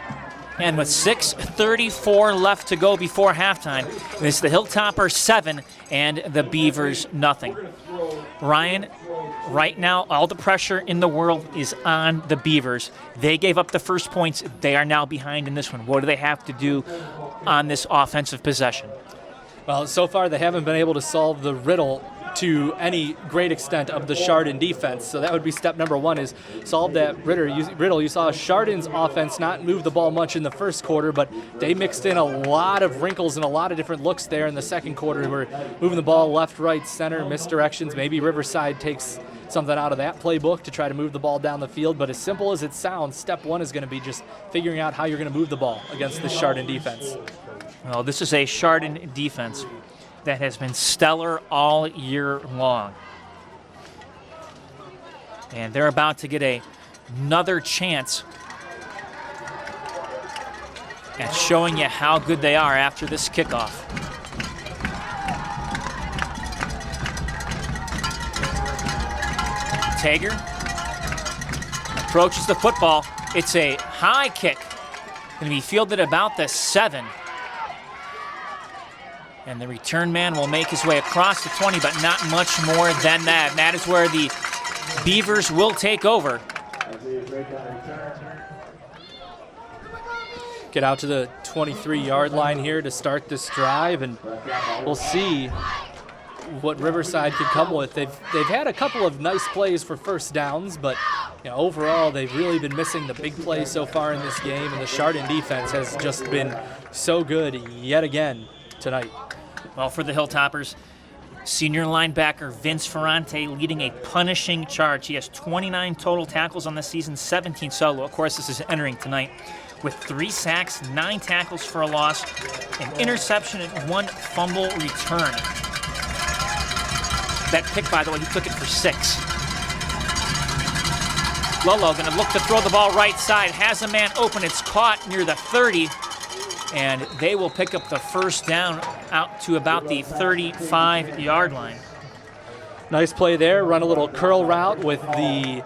And with 6:34 left to go before halftime, it's the Hilltopper 7 and the Beavers nothing. Ryan, right now, all the pressure in the world is on the Beavers. They gave up the first points. They are now behind in this one. What do they have to do on this offensive possession? Well, so far they haven't been able to solve the riddle to any great extent of the Chardon defense. So that would be step number 1, is solve that riddle. You saw Chardon's offense not move the ball much in the first quarter, but they mixed in a lot of wrinkles and a lot of different looks there in the second quarter. We're moving the ball left, right, center, misdirections. Maybe Riverside takes something out of that playbook to try to move the ball down the field. But as simple as it sounds, step 1 is going to be just figuring out how you're going to move the ball against this Chardon defense. Well, this is a Chardon defense that has been stellar all year long. And they're about to get another chance at showing you how good they are after this kickoff. Tager approaches the football. It's a high kick. Going to be fielded about the 7. And the return man will make his way across the 20, but not much more than that. And that is where the Beavers will take over. Get out to the 23-yard line here to start this drive, and we'll see what Riverside can come with. They've had a couple of nice plays for first downs, but overall they've really been missing the big plays so far in this game, and the Chardon defense has just been so good yet again tonight. Well, for the Hilltoppers, senior linebacker Vince Ferrante leading a punishing charge. He has 29 total tackles on the season, 17 solo. Of course, this is entering tonight with 3 sacks, 9 tackles for a loss, an interception, and 1 fumble return. That pick, by the way, he took it for 6. Lolo going to look to throw the ball right side, has a man open. It's caught near the 30. And they will pick up the first down out to about the 35-yard line. Nice play there. Run a little curl route with the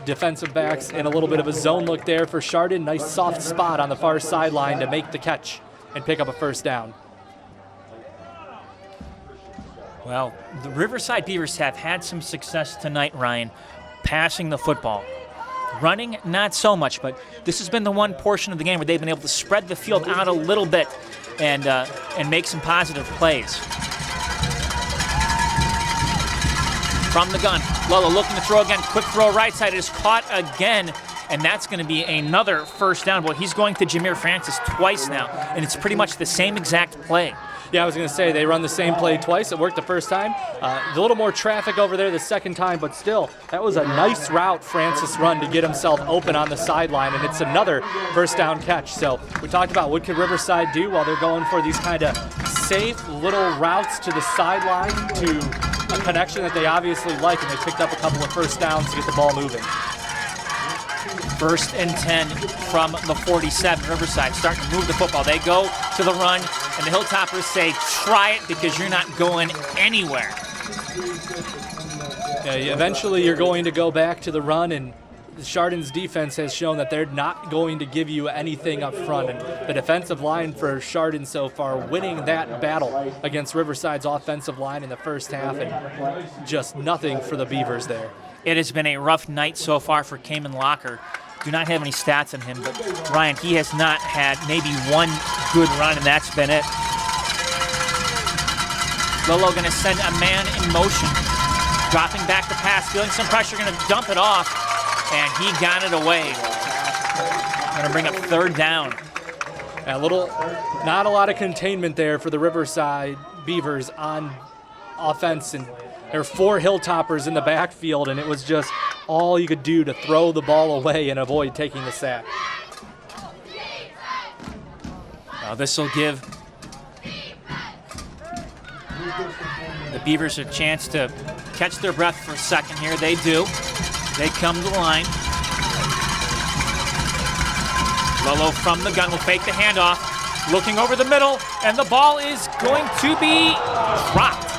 defensive backs and a little bit of a zone look there for Chardon. Nice soft spot on the far sideline to make the catch and pick up a first down. Well, the Riverside Beavers have had some success tonight, Ryan, passing the football. Running, not so much, but this has been the one portion of the game where they've been able to spread the field out a little bit and make some positive plays. From the gun, Lolo looking to throw again. Quick throw right side. It is caught again, and that's going to be another first down. Well, he's going to Jameer Francis twice now, and it's pretty much the same exact play. Yeah, I was going to say, they run the same play twice. It worked the first time. A little more traffic over there the second time, but still, that was a nice route Francis run to get himself open on the sideline, and it's another first down catch. So we talked about what could Riverside do while they're going for these kind of safe little routes to the sideline to a connection that they obviously like, and they picked up a couple of first downs to get the ball moving. 1st and 10 from the 47. Riverside starting to move the football. They go to the run, and the Hilltoppers say, try it because you're not going anywhere. Yeah, eventually you're going to go back to the run, and Chardon's defense has shown that they're not going to give you anything up front. And the defensive line for Chardon so far winning that battle against Riverside's offensive line in the first half, and just nothing for the Beavers there. It has been a rough night so far for Cayman Locker. Do not have any stats on him, but Ryan, he has not had maybe one good run, and that's been it. Lolo going to send a man in motion, dropping back the pass, feeling some pressure, going to dump it off, and he got it away. Going to bring up 3rd down. Not a lot of containment there for the Riverside Beavers on offense, and there were 4 Hilltoppers in the backfield, and it was just all you could do to throw the ball away and avoid taking the sack. Now this will give the Beavers a chance to catch their breath for a second here. They do. They come to the line. Lolo from the gun will fake the handoff, looking over the middle, and the ball is going to be dropped.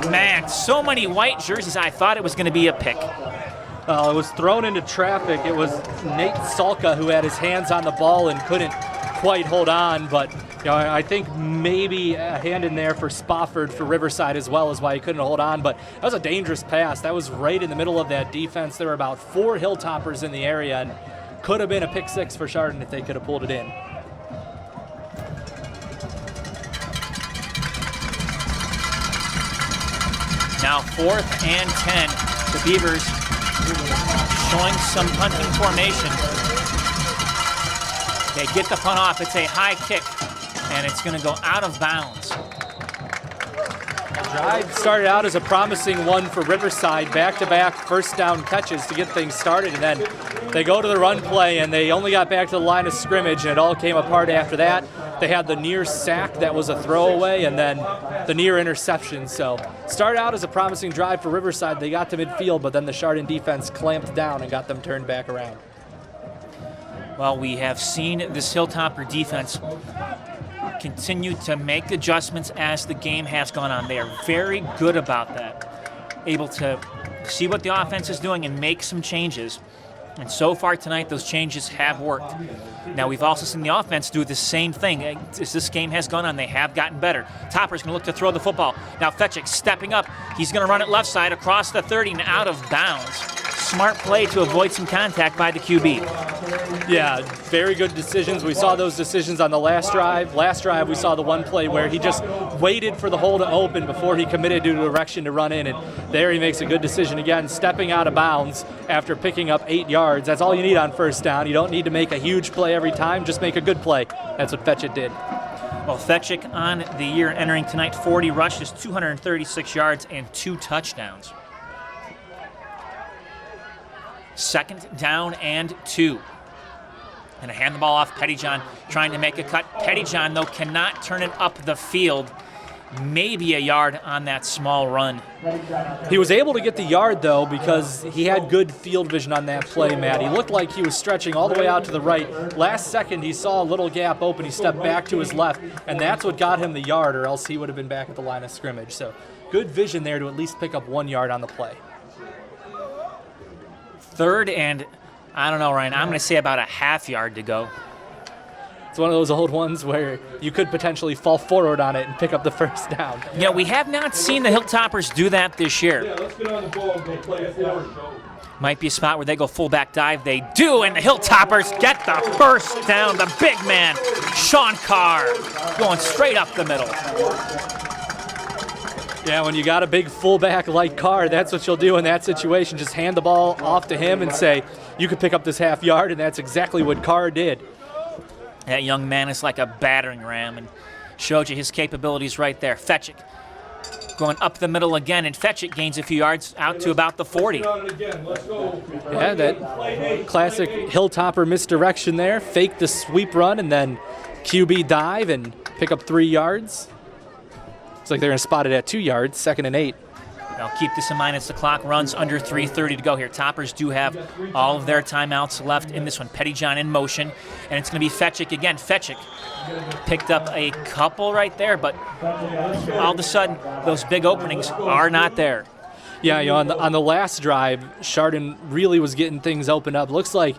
Man, so many white jerseys, I thought it was going to be a pick. It was thrown into traffic. It was Nate Salka who had his hands on the ball and couldn't quite hold on, but I think maybe a hand in there for Spofford for Riverside as well is why he couldn't hold on, but that was a dangerous pass. That was right in the middle of that defense. There were about 4 Hilltoppers in the area, and could have been a pick 6 for Chardon if they could have pulled it in. Now 4th and 10. The Beavers showing some punting formation. They get the punt off. It's a high kick, and it's going to go out of bounds. The drive started out as a promising one for Riverside, back-to-back first down catches to get things started, and then they go to the run play, and they only got back to the line of scrimmage, and it all came apart after that. They had the near sack that was a throwaway, and then the near interception. So started out as a promising drive for Riverside. They got to midfield, but then the Chardon defense clamped down and got them turned back around. Well, we have seen this Hilltopper defense continue to make adjustments as the game has gone on. They are very good about that, able to see what the offense is doing and make some changes. And so far tonight, those changes have worked. Now, we've also seen the offense do the same thing. As this game has gone on, they have gotten better. Topper's going to look to throw the football. Now, Fetchick stepping up. He's going to run it left side across the 30 and out of bounds. Smart play to avoid some contact by the QB. Yeah, very good decisions. We saw those decisions on the last drive. Last drive, we saw the one play where he just waited for the hole to open before he committed to the direction to run in, and there he makes a good decision again, stepping out of bounds after picking up 8 yards. That's all you need on first down. You don't need to make a huge play every time, just make a good play. That's what Fetchick did. Well, Fetchick on the year entering tonight, 40 rushes, 236 yards, and 2 touchdowns. 2nd down and 2. And hand the ball off. Pettyjohn trying to make a cut. Pettyjohn, though, cannot turn it up the field. Maybe a yard on that small run. He was able to get the yard, though, because he had good field vision on that play, Matt. He looked like he was stretching all the way out to the right. Last second, he saw a little gap open. He stepped back to his left, and that's what got him the yard, or else he would have been back at the line of scrimmage. So good vision there to at least pick up 1 yard on the play. 3rd and, I don't know, Ryan, I'm going to say about a half yard to go. It's one of those old ones where you could potentially fall forward on it and pick up the first down. Yeah, we have not seen the Hilltoppers do that this year. Yeah, let's get on the ball and go play forward. Might be a spot where they go fullback dive. They do, and the Hilltoppers get the first down. The big man, Sean Carr, going straight up the middle. Yeah, when you got a big fullback like Carr, that's what you'll do in that situation. Just hand the ball off to him and say, you could pick up this half yard, and that's exactly what Carr did. That young man is like a battering ram, and Showed you his capabilities right there. Fetchik going up the middle again, and Fetchik gains a few yards out to about the 40. Yeah, that classic Hilltopper misdirection there. Fake the sweep run and then QB dive and pick up 3 yards. Looks like they're going to spot it at 2 yards, 2nd and 8. Now keep this in mind as the clock runs under 3:30 to go here. Toppers do have all of their timeouts left in this one. Pettyjohn in motion, and it's going to be Fetchik again. Fetchik picked up a couple right there, but all of a sudden, those big openings are not there. Yeah, on the last drive, Chardon really was getting things opened up. Looks like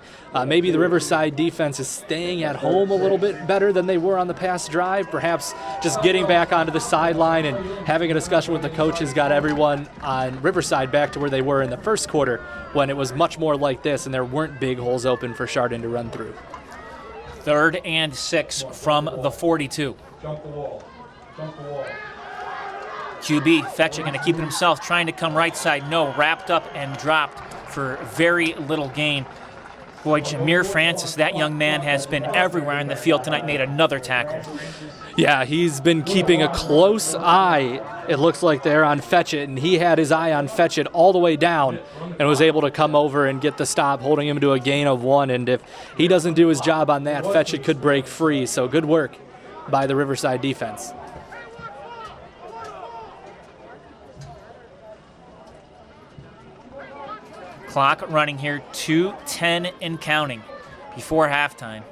maybe the Riverside defense is staying at home a little bit better than they were on the past drive. Perhaps just getting back onto the sideline and having a discussion with the coaches got everyone on Riverside back to where they were in the first quarter when it was much more like this and there weren't big holes open for Chardon to run through. 3rd and 6 from the 42. Jump the wall. Jump the wall. QB, Fetchik going to keep it himself, trying to come right side. No, wrapped up and dropped for very little gain. Boy, Jameer Francis, that young man has been everywhere in the field tonight, made another tackle. Yeah, he's been keeping a close eye, it looks like there, on Fetchit, and he had his eye on Fetchit all the way down and was able to come over and get the stop, holding him to a gain of 1. And if he doesn't do his job on that, Fetchit could break free. So good work by the Riverside defense. Clock running here, 2:10 and counting before halftime.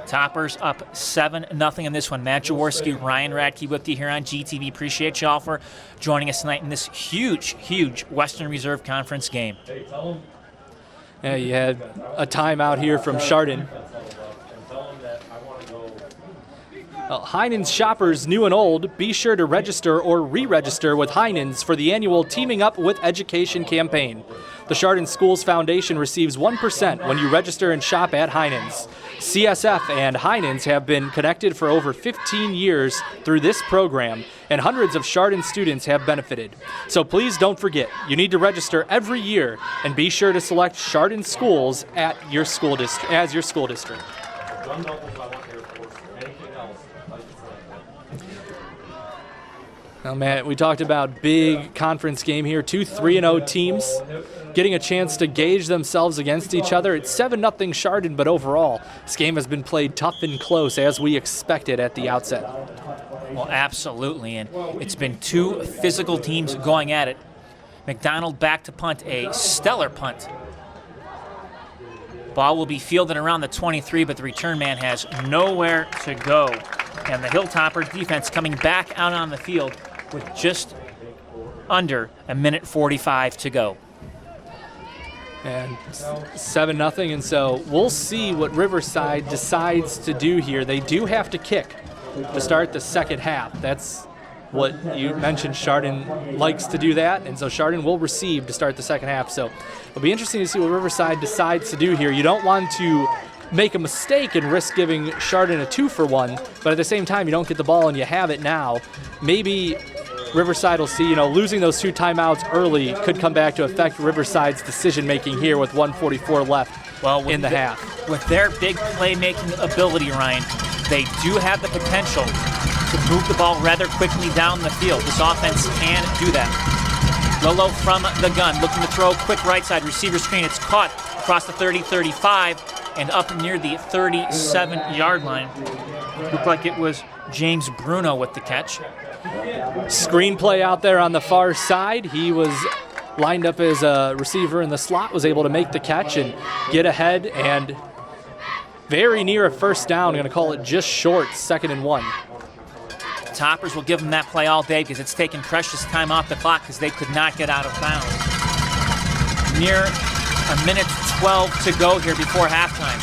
Toppers up 7-0 in this one. Matt Jaworski, Ryan Radke with you here on GTV. Appreciate y'all for joining us tonight in this huge, huge Western Reserve Conference game. Yeah, you had a timeout here from Chardon. Heinen's shoppers, new and old, be sure to register or re-register with Heinen's for the annual Teaming Up with Education campaign. The Chardon Schools Foundation receives 1% when you register and shop at Heinen's. CSF and Heinen's have been connected for over 15 years through this program, and hundreds of Chardon students have benefited. So please don't forget, you need to register every year and be sure to select Chardon Schools at your school district as your school district. Now, Matt, we talked about big conference game here. 2 3-0 teams getting a chance to gauge themselves against each other. It's 7-0 Chardon, but overall, this game has been played tough and close as we expected at the outset. Well, absolutely, and it's been 2 physical teams going at it. McDonald back to punt, a stellar punt. Ball will be fielded around the 23, but the return man has nowhere to go. And the Hilltoppers defense coming back out on the field with just under 1:45 to go. And 7-0, and so we'll see what Riverside decides to do here. They do have to kick to start the second half. That's what you mentioned. Chardon likes to do that, and so Chardon will receive to start the second half. So it'll be interesting to see what Riverside decides to do here. You don't want to make a mistake and risk giving Chardon a 2-for-1, but at the same time, you don't get the ball and you have it now. Maybe Riverside will see, losing those 2 timeouts early could come back to affect Riverside's decision-making here with 1:44 left in the half. With their big playmaking ability, Ryan, they do have the potential to move the ball rather quickly down the field. This offense can do that. Lolo from the gun, looking to throw, quick right side, receiver screen. It's caught across the 30-35 and up near the 37-yard line. Looked like it was James Bruno with the catch. Screenplay out there on the far side. He was lined up as a receiver in the slot, was able to make the catch and get ahead, and very near a first down. I'm going to call it just short, 2nd and 1. Toppers will give them that play all day because it's taken precious time off the clock because they could not get out of bounds. Near 1:12 to go here before halftime.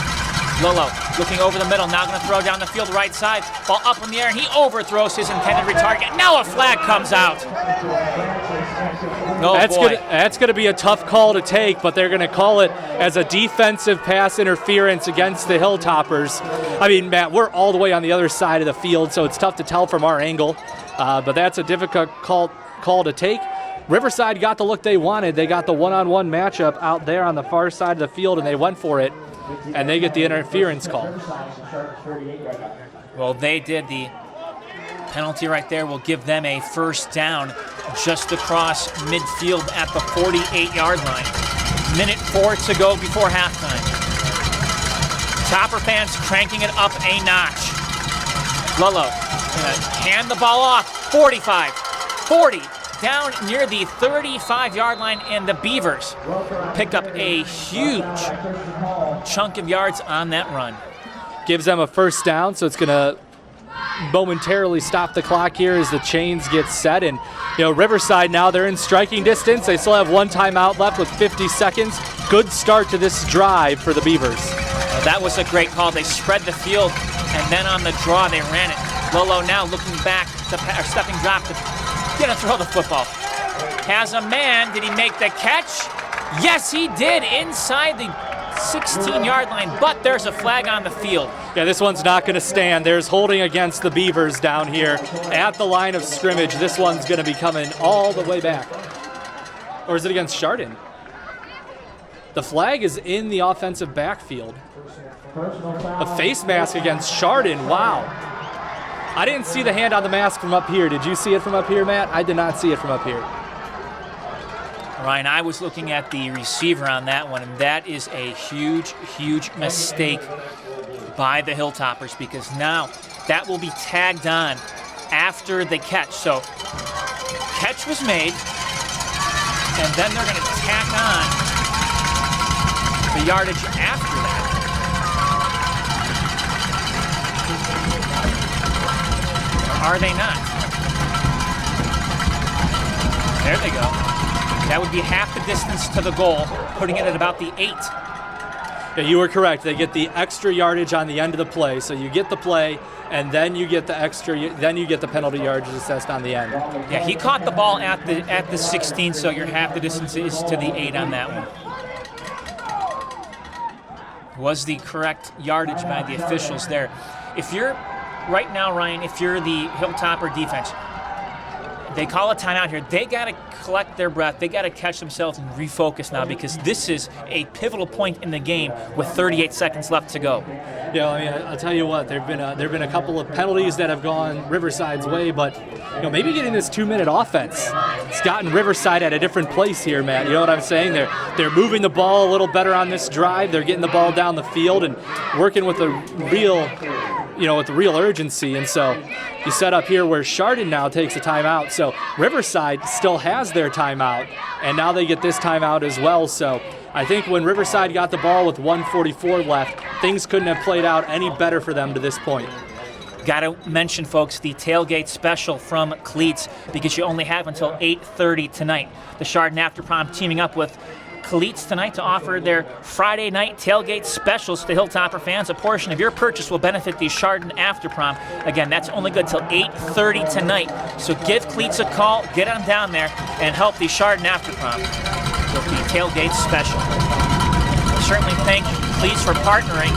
Lolo looking over the middle, now going to throw down the field right side. Ball up in the air, and he overthrows his intended target. Now a flag comes out. Oh, that's going to be a tough call to take, but they're going to call it as a defensive pass interference against the Hilltoppers. I mean, Matt, we're all the way on the other side of the field, so it's tough to tell from our angle, but that's a difficult call to take. Riverside got the look they wanted. They got the one-on-one matchup out there on the far side of the field, and they went for it, and they get the interference call. Well, they did. The penalty right there will give them a first down just across midfield at the 48-yard line. Minute 4 to go before halftime. Topper fans cranking it up a notch. Lullo gonna hand the ball off. 45, 40, down near the 35-yard line, and the Beavers pick up a huge chunk of yards on that run. Gives them a first down, so it's going to momentarily stop the clock here as the chains get set. And, Riverside now, they're in striking distance. They still have one timeout left with 50 seconds. Good start to this drive for the Beavers. That was a great call. They spread the field, and then on the draw, they ran it. Lolo now looking back, stepping drop to throw the football. Has a man. Did he make the catch? Yes, he did, inside the 16-yard line, but there's a flag on the field. Yeah, this one's not going to stand. There's holding against the Beavers down here at the line of scrimmage. This one's going to be coming all the way back. Or is it against Chardon? The flag is in the offensive backfield. A face mask against Chardon. Wow. I didn't see the hand on the mask from up here. Did you see it from up here, Matt? I did not see it from up here. Ryan, I was looking at the receiver on that one, and that is a huge, huge mistake by the Hilltoppers, because now that will be tagged on after the catch. So catch was made, and then they're going to tack on the yardage after that. Or are they not? There they go. That would be half the distance to the goal, putting it at about the 8. Yeah, you were correct. They get the extra yardage on the end of the play. So you get the play, and then you get the then you get the penalty yardage assessed on the end. Yeah, he caught the ball at the 16, so your half the distance is to the 8 on that one. Was the correct yardage by the officials there. If you're, right now, Ryan, if you're the Hilltopper defense, they call a timeout here. They got to collect their breath. They got to catch themselves and refocus now, because this is a pivotal point in the game with 38 seconds left to go. Yeah, I mean, I'll tell you what. There've been a couple of penalties that have gone Riverside's way, but maybe getting this 2-minute offense, it's gotten Riverside at a different place here, Matt. You know what I'm saying? They're moving the ball a little better on this drive. They're getting the ball down the field and working with a real urgency. And so you set up here where Chardon now takes a timeout. So Riverside still has their timeout, and now they get this timeout as well. So I think when Riverside got the ball with 1:44 left, things couldn't have played out any better for them to this point. Got to mention, folks, the tailgate special from Cleats, because you only have until 8:30 tonight. The Chardon After Prom teaming up with Cleats tonight to offer their Friday night tailgate specials to Hilltopper fans. A portion of your purchase will benefit the Chardon After Prom. Again, that's only good till 8:30 tonight. So give Cleats a call, get on down there, and help the Chardon After Prom with the tailgate special. We certainly thank Cleats for partnering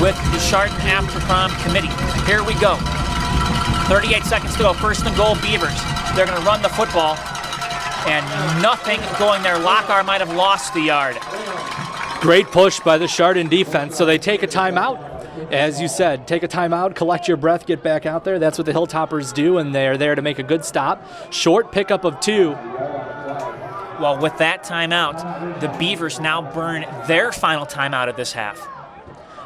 with the Chardon After Prom committee. Here we go. 38 seconds to go. First and goal, Beavers. They're going to run the football. And nothing going there. Lockhart might have lost the yard. Great push by the Chardon defense. So they take a timeout. As you said, take a timeout, collect your breath, get back out there. That's what the Hilltoppers do, and they're there to make a good stop. Short pickup of 2. Well, with that timeout, the Beavers now burn their final timeout of this half.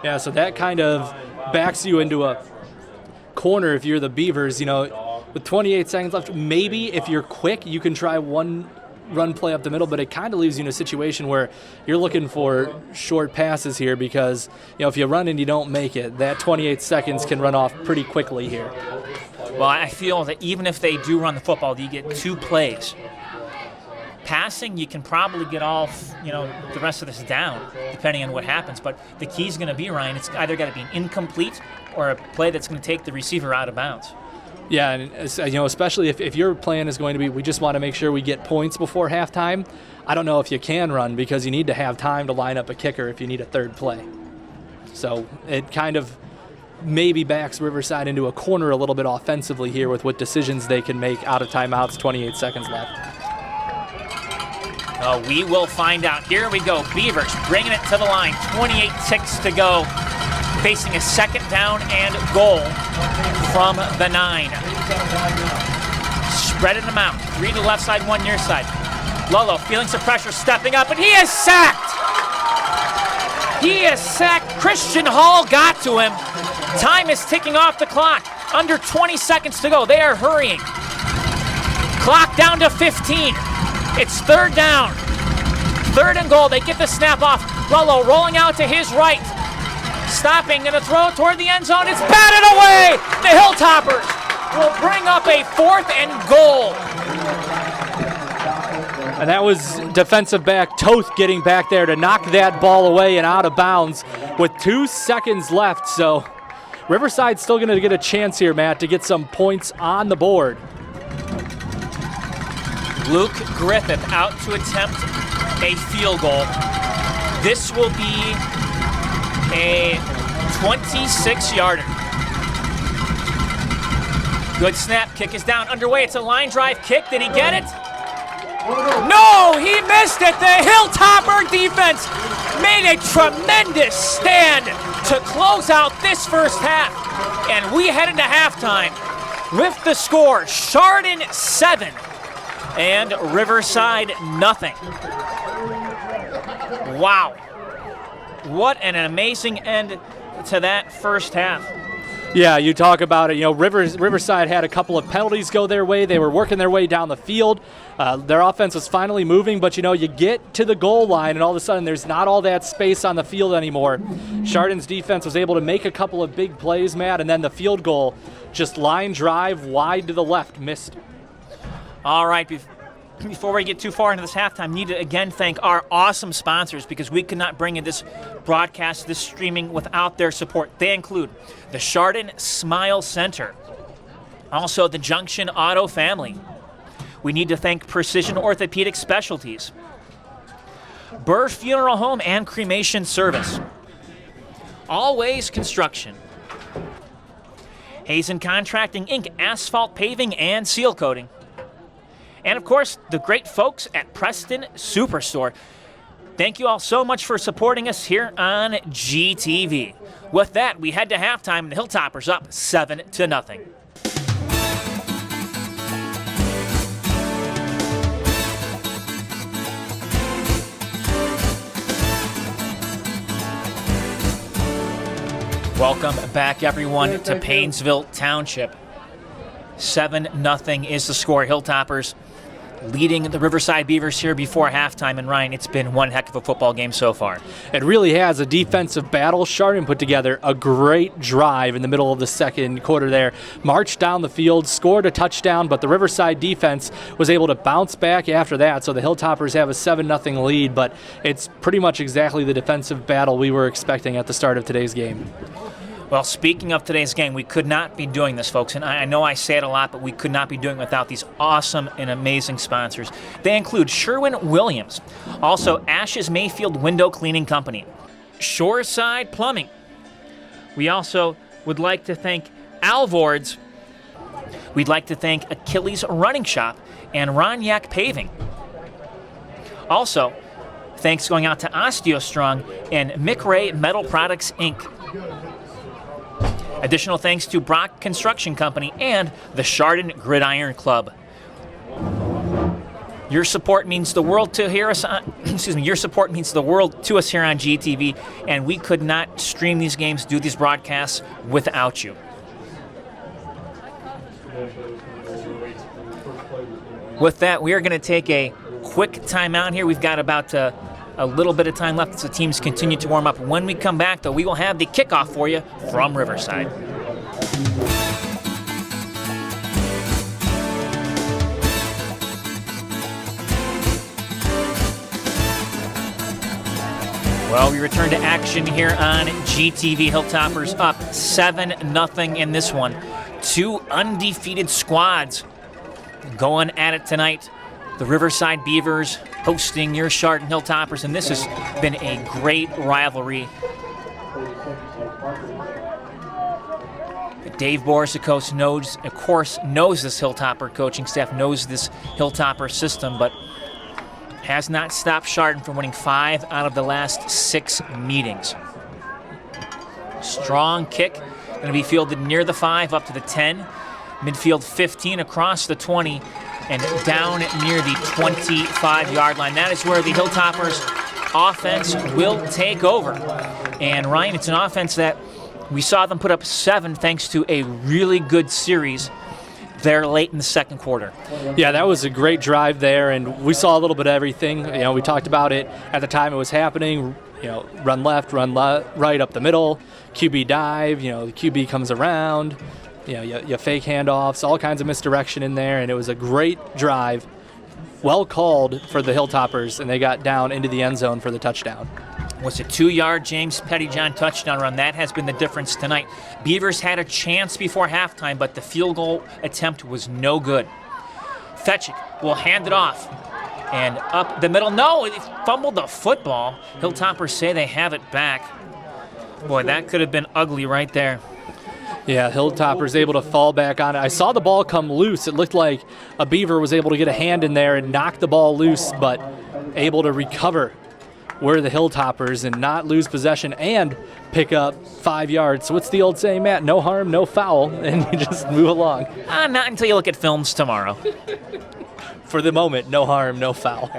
Yeah, so that kind of backs you into a corner if you're the Beavers. With 28 seconds left, maybe if you're quick, you can try one run play up the middle, but it kind of leaves you in a situation where you're looking for short passes here, because if you run and you don't make it, that 28 seconds can run off pretty quickly here. Well, I feel that even if they do run the football, you get 2 plays. Passing, you can probably get all, the rest of this down, depending on what happens. But the key is going to be, Ryan, it's either got to be an incomplete or a play that's going to take the receiver out of bounds. Yeah, and especially if your plan is going to be, we just want to make sure we get points before halftime, I don't know if you can run, because you need to have time to line up a kicker if you need a third play. So it kind of maybe backs Riverside into a corner a little bit offensively here with what decisions they can make out of timeouts, 28 seconds left. We will find out. Here we go. Beavers bringing it to the line. 28 ticks to go. facing a 2nd down and goal from the 9. Spreading them out. 3 to the left side, 1 near side. Lolo feeling some pressure, stepping up, and he is sacked. He is sacked. Christian Hall got to him. Time is ticking off the clock. Under 20 seconds to go. They are hurrying. Clock down to 15. It's 3rd down. 3rd and goal. They get the snap off. Lolo rolling out to his right. Stopping, going to throw toward the end zone. It's batted away. The Hilltoppers will bring up a 4th and goal. And that was defensive back Toth getting back there to knock that ball away and out of bounds with 2 seconds left. So Riverside's still going to get a chance here, Matt, to get some points on the board. Luke Griffith out to attempt a field goal. This will be a 26-yarder. Good snap. Kick is down underway. It's a line drive kick. Did he get it? No, he missed it. The Hilltopper defense made a tremendous stand to close out this first half. And we head into halftime with the score, Chardon 7 and Riverside nothing. Wow. What an amazing end to that first half. Yeah, you talk about it. You know, Riverside had a couple of penalties go their way. They were working their way down the field. Their offense was finally moving, but, you know, you get to the goal line, and all of a sudden there's not all that space on the field anymore. Chardon's defense was able to make a couple of big plays, Matt, and then the field goal, just line drive wide to the left, missed. All right, before we get too far into this halftime, need to again thank our awesome sponsors because we could not bring you this broadcast, this streaming without their support. They include the Chardon Smile Center, also the Junction Auto Family. We need to thank Precision Orthopedic Specialties, Burr Funeral Home and Cremation Service, Always Construction, Hazen Contracting Inc., Asphalt Paving and Seal Coating, and, of course, the great folks at Preston Superstore. Thank you all so much for supporting us here on GTV. With that, we head to halftime, and the Hilltoppers up 7-0. Welcome back, everyone, to Painesville Township. 7-0 is the score. Hilltoppers leading the Riverside Beavers here before halftime. And Ryan, it's been one heck of a football game so far. It really has. A defensive battle. Chardon put together a great drive in the middle of the second quarter there. Marched down the field, scored a touchdown, but the Riverside defense was able to bounce back after that. So the Hilltoppers have a 7-0 lead, but it's pretty much exactly the defensive battle we were expecting at the start of today's game. Well, speaking of today's game, we could not be doing this, folks, and I know I say it a lot, but we could not be doing it without these awesome and amazing sponsors. They include Sherwin-Williams, also Ash's Mayfield Window Cleaning Company, Shoreside Plumbing. We also would like to thank Alvord's. We'd like to thank Achilles Running Shop and Ronyak Paving. Also, thanks going out to OsteoStrong and McRae Metal Products, Inc. Additional thanks to Brock Construction Company and the Chardon Gridiron Club. Your support means the world to hear us on, your support means the world to us here on GTV, and we could not stream these games, do these broadcasts without you. With that, we are going to take a quick timeout here. We've got about a little bit of time left as the teams continue to warm up. When we come back, though, we will have the kickoff for you from Riverside. Well, we return to action here on GTV. Hilltoppers up 7-0 in this one. Two undefeated squads going at it tonight. The Riverside Beavers hosting your Chardon Hilltoppers, and this has been a great rivalry. Dave Borisicos knows this Hilltopper coaching staff, knows this Hilltopper system, but has not stopped Chardon from winning 5 out of the last 6 meetings. Strong kick, going to be fielded near the 5, up to the 10. Midfield 15, across the 20, and down near the 25-yard line. That is where the Hilltoppers offense will take over. And Ryan, it's an offense that we saw them put up 7 thanks to a really good series there late in the second quarter. Yeah, that was a great drive there, and we saw a little bit of everything. We talked about it at the time it was happening. Run left, right up the middle, QB dive. The QB comes around. You fake handoffs, all kinds of misdirection in there, and it was a great drive. Well called for the Hilltoppers, and they got down into the end zone for the touchdown. Was a 2-yard James Pettyjohn touchdown run. That has been the difference tonight. Beavers had a chance before halftime, but the field goal attempt was no good. Fetchick will hand it off. And up the middle. No, it fumbled the football. Hilltoppers say they have it back. Boy, that could have been ugly right there. Yeah, Hilltoppers able to fall back on it. I saw the ball come loose. It looked like a Beaver was able to get a hand in there and knock the ball loose, but able to recover were the Hilltoppers and not lose possession and pick up 5 yards. So what's the old saying, Matt? No harm, no foul, and you just move along. Not until you look at films tomorrow. For the moment, no harm, no foul.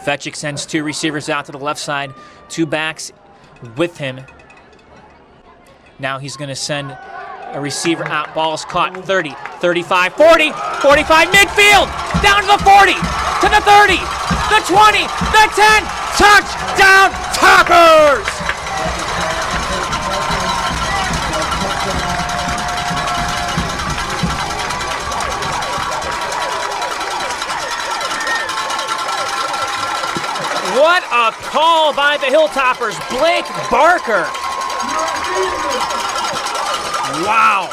Fetchick sends 2 receivers out to the left side, 2 backs with him. Now he's going to send a receiver out. Ball's caught. 30, 35, 40, 45, midfield, down to the 40, to the 30, the 20, the 10, touchdown Toppers! What a call by the Hilltoppers. Blake Barker. Wow.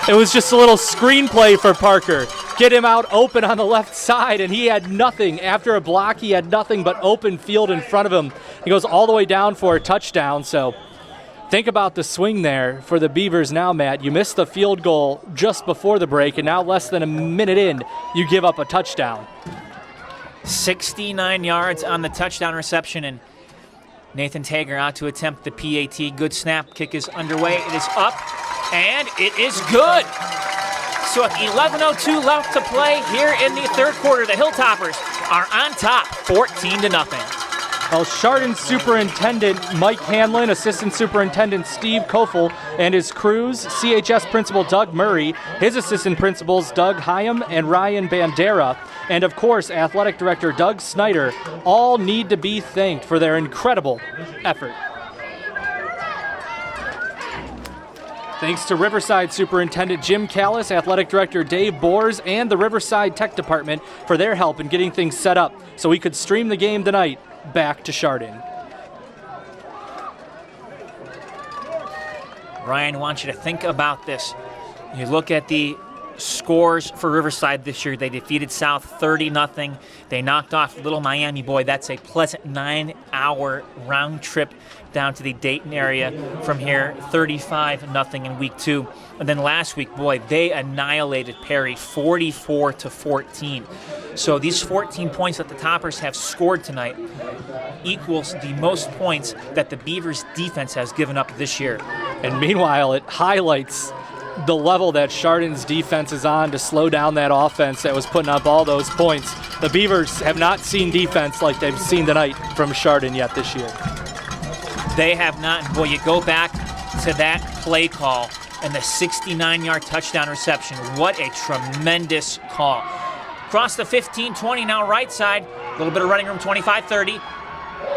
It was just a little screenplay for Parker. Get him out open on the left side, and he had nothing. After a block, he had nothing but open field in front of him. He goes all the way down for a touchdown. So think about the swing there for the Beavers now, Matt. You missed the field goal just before the break, and now less than a minute in, you give up a touchdown. 69 yards on the touchdown reception, and Nathan Tager out to attempt the PAT. Good snap. Kick is underway. It is up, and it is good. So with 11:02 left to play here in the third quarter, the Hilltoppers are on top, 14-0. Well, Chardon Superintendent Mike Hanlon, Assistant Superintendent Steve Kofel, and his crews, CHS Principal Doug Murray, his assistant principals Doug Hyam and Ryan Bandera, and of course Athletic Director Doug Snyder, all need to be thanked for their incredible effort. Thanks to Riverside Superintendent Jim Callis, Athletic Director Dave Boers, and the Riverside Tech Department for their help in getting things set up so we could stream the game tonight back to Chardon. Ryan, I want you to think about this. You look at the scores for Riverside this year. They defeated South 30-0. They knocked off Little Miami. Boy, that's a pleasant 9-hour round trip down to the Dayton area from here, 35-0 in week 2. And then last week, boy, they annihilated Perry 44-14. So these 14 points that the Toppers have scored tonight equals the most points that the Beavers defense has given up this year. And meanwhile, it highlights the level that Chardon's defense is on to slow down that offense that was putting up all those points. The Beavers have not seen defense like they've seen tonight from Chardon yet this year. They have not. Boy, you go back to that play call and the 69-yard touchdown reception. What a tremendous call. Across the 15-20 now right side. A little bit of running room, 25-30.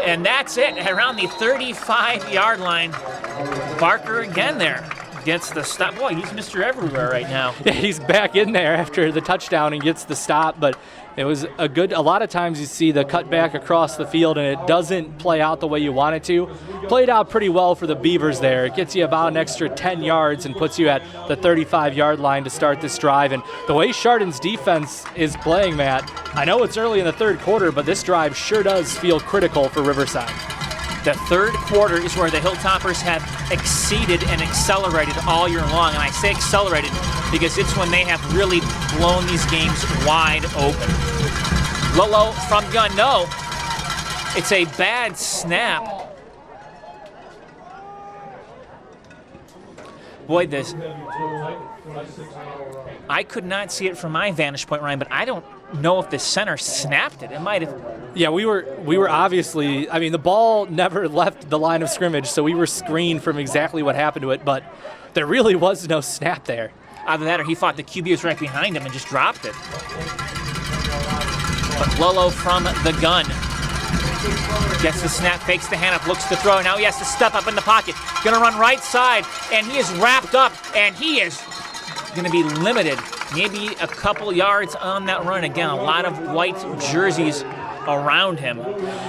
And that's it. Around the 35-yard line. Barker again there. Gets the stop. Boy, he's Mr. Everywhere right now. Yeah, he's back in there after the touchdown and gets the stop, but it was a lot of times you see the cut back across the field and it doesn't play out the way you want it to. Played out pretty well for the Beavers there. It gets you about an extra 10 yards and puts you at the 35-yard line to start this drive. And the way Chardon's defense is playing, Matt, I know it's early in the third quarter, but this drive sure does feel critical for Riverside. The third quarter is where the Hilltoppers have exceeded and accelerated all year long. And I say accelerated because it's when they have really blown these games wide open. Lolo from gun, no. It's a bad snap. Boy, I could not see it from my vantage point, Ryan, but I don't know if the center snapped it. It might have. Yeah, we were obviously, I mean, the ball never left the line of scrimmage, so we were screened from exactly what happened to it, but there really was no snap there. Either that or he thought the QB was right behind him and just dropped it. But Lolo from the gun gets the snap, fakes the handoff, looks to throw. Now he has to step up in the pocket. Going to run right side, and he is wrapped up, and he is going to be limited. Maybe a couple yards on that run. Again, a lot of white jerseys around him.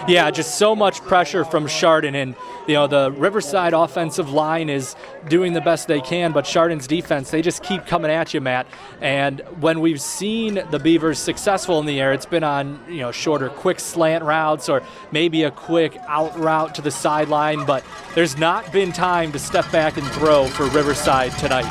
Yeah, just so much pressure from Chardon, and the Riverside offensive line is doing the best they can, but Chardon's defense, they just keep coming at you, Matt. And when we've seen the Beavers successful in the air, it's been on shorter, quick slant routes or maybe a quick out route to the sideline, but there's not been time to step back and throw for Riverside tonight.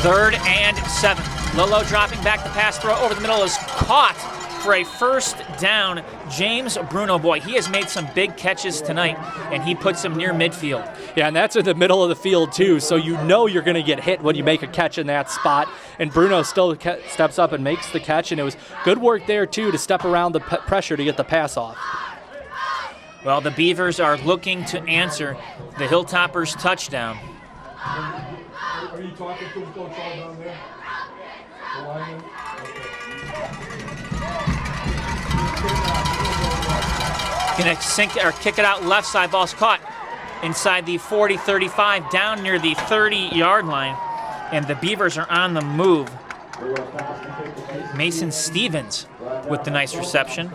3rd and 7. Lolo dropping back the pass throw over the middle is caught for a first down. James Bruno, boy, he has made some big catches tonight, and he puts him near midfield. Yeah, and that's in the middle of the field, too, so you're going to get hit when you make a catch in that spot. And Bruno still steps up and makes the catch, and it was good work there, too, to step around the pressure to get the pass off. Well, the Beavers are looking to answer the Hilltoppers' touchdown. Are you talking to Coach down there? The lineman? Gonna kick it out left side. Ball's caught inside the 40-35, down near the 30-yard line, and the Beavers are on the move. Mason Stevens with the nice reception.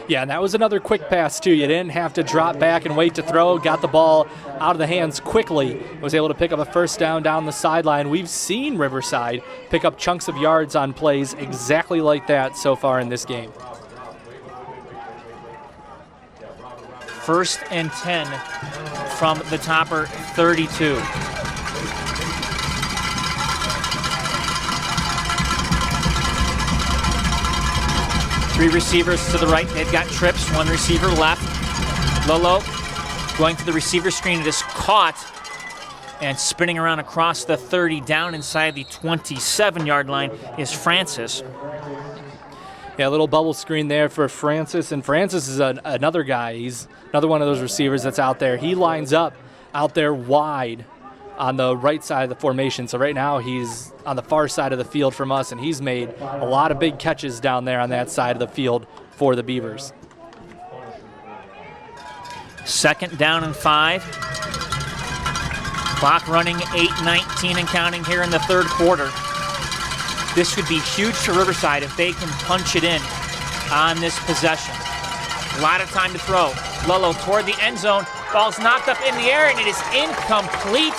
Yeah, and that was another quick pass, too. You didn't have to drop back and wait to throw. Got the ball out of the hands quickly. Was able to pick up a first down down the sideline. We've seen Riverside pick up chunks of yards on plays exactly like that so far in this game. 1st and 10 from the Topper 32. Three receivers to the right. They've got trips. One receiver left. Lolo going for the receiver screen. It is caught and spinning around across the 30 down inside the 27-yard line is Francis. Yeah, a little bubble screen there for Francis, and Francis is another guy. He's another one of those receivers that's out there. He lines up out there wide on the right side of the formation. So right now he's on the far side of the field from us, and he's made a lot of big catches down there on that side of the field for the Beavers. 2nd down and 5. Clock running 8:19 and counting here in the 3rd quarter. This would be huge for Riverside if they can punch it in on this possession. A lot of time to throw. Lolo toward the end zone. Ball's knocked up in the air, and it is incomplete.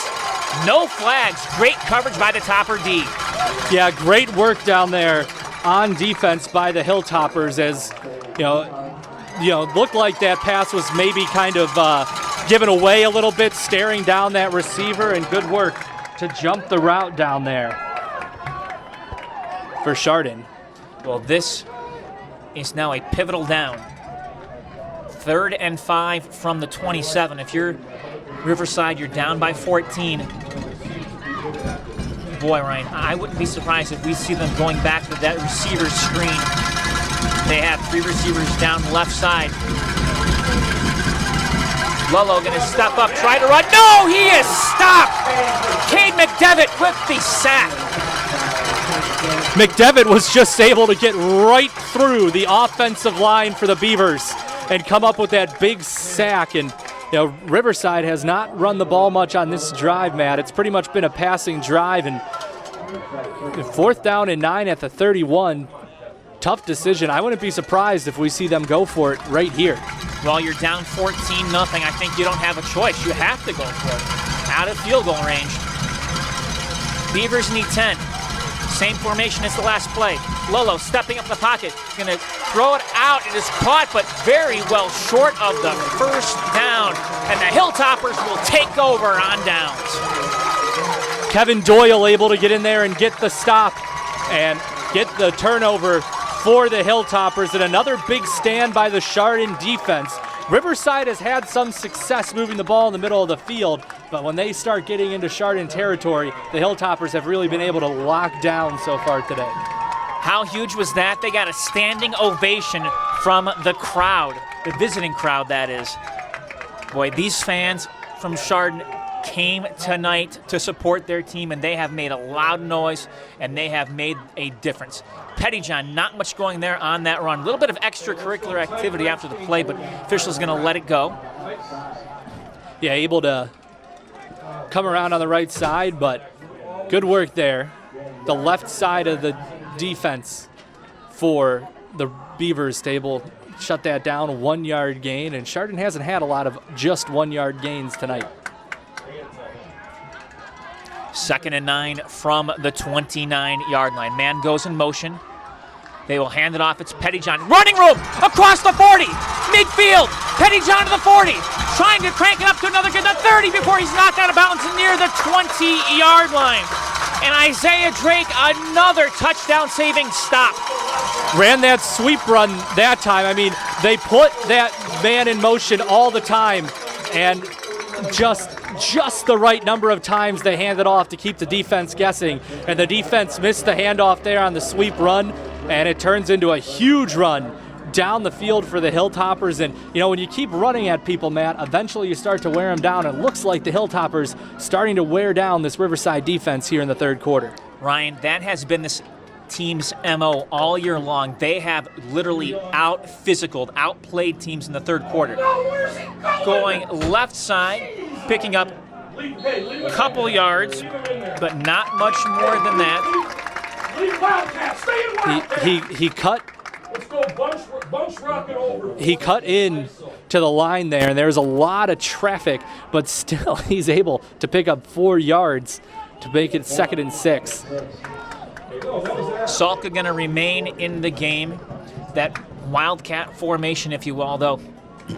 No flags. Great coverage by the Topper D. Yeah, great work down there on defense by the Hilltoppers, as looked like that pass was maybe kind of given away a little bit, staring down that receiver, and good work to jump the route down there for Chardon. Well, this is now a pivotal down. 3rd and 5 from the 27. If you're Riverside, you're down by 14. Boy, Ryan, I wouldn't be surprised if we see them going back to that receiver screen. They have 3 receivers down left side. Lolo going to step up, try to run. No, he is stopped. Cade McDevitt with the sack. McDevitt was just able to get right through the offensive line for the Beavers and come up with that big sack. And Riverside has not run the ball much on this drive, Matt. It's pretty much been a passing drive, and 4th down and 9 at the 31. Tough decision. I wouldn't be surprised if we see them go for it right here. Well, you're down 14-0. I think you don't have a choice. You have to go for it. Out of field goal range. Beavers need 10. Same formation as the last play. Lolo stepping up the pocket. Going to throw it out. It is caught, but very well short of the first down. And the Hilltoppers will take over on downs. Kevin Doyle able to get in there and get the stop and get the turnover for the Hilltoppers. And another big stand by the Chardon defense. Riverside has had some success moving the ball in the middle of the field, but when they start getting into Chardon territory, the Hilltoppers have really been able to lock down so far today. How huge was that? They got a standing ovation from the crowd, the visiting crowd, that is. Boy, these fans from Chardon came tonight to support their team, and they have made a loud noise, and they have made a difference. Pettyjohn, not much going there on that run. A little bit of extracurricular activity after the play, but official's going to let it go. Yeah, able to come around on the right side, but good work there. The left side of the defense for the Beavers to shut that down, a 1-yard gain, and Chardon hasn't had a lot of just 1-yard gains tonight. 2nd and 9 from the 29-yard line. Man goes in motion. They will hand it off. It's Pettyjohn. Running room across the 40. Midfield. Pettyjohn to the 40. Trying to crank it up to another good. The 30 before he's knocked out of bounds near the 20-yard line. And Isaiah Drake, another touchdown-saving stop. Ran that sweep run that time. I mean, they put that man in motion all the time, and just the right number of times they handed off to keep the defense guessing, and the defense missed the handoff there on the sweep run, and it turns into a huge run down the field for the Hilltoppers. And when you keep running at people, Matt, eventually you start to wear them down. It looks like the Hilltoppers starting to wear down this Riverside defense here in the third quarter. Ryan, that has been this team's MO all year long. They have literally outplayed teams in the third quarter. Going left side, picking up a couple yards, but not much more than that. He cut in to the line there, and there's a lot of traffic, but still he's able to pick up 4 yards to make it 2nd and 6. Salka going to remain in the game. That wildcat formation, if you will, although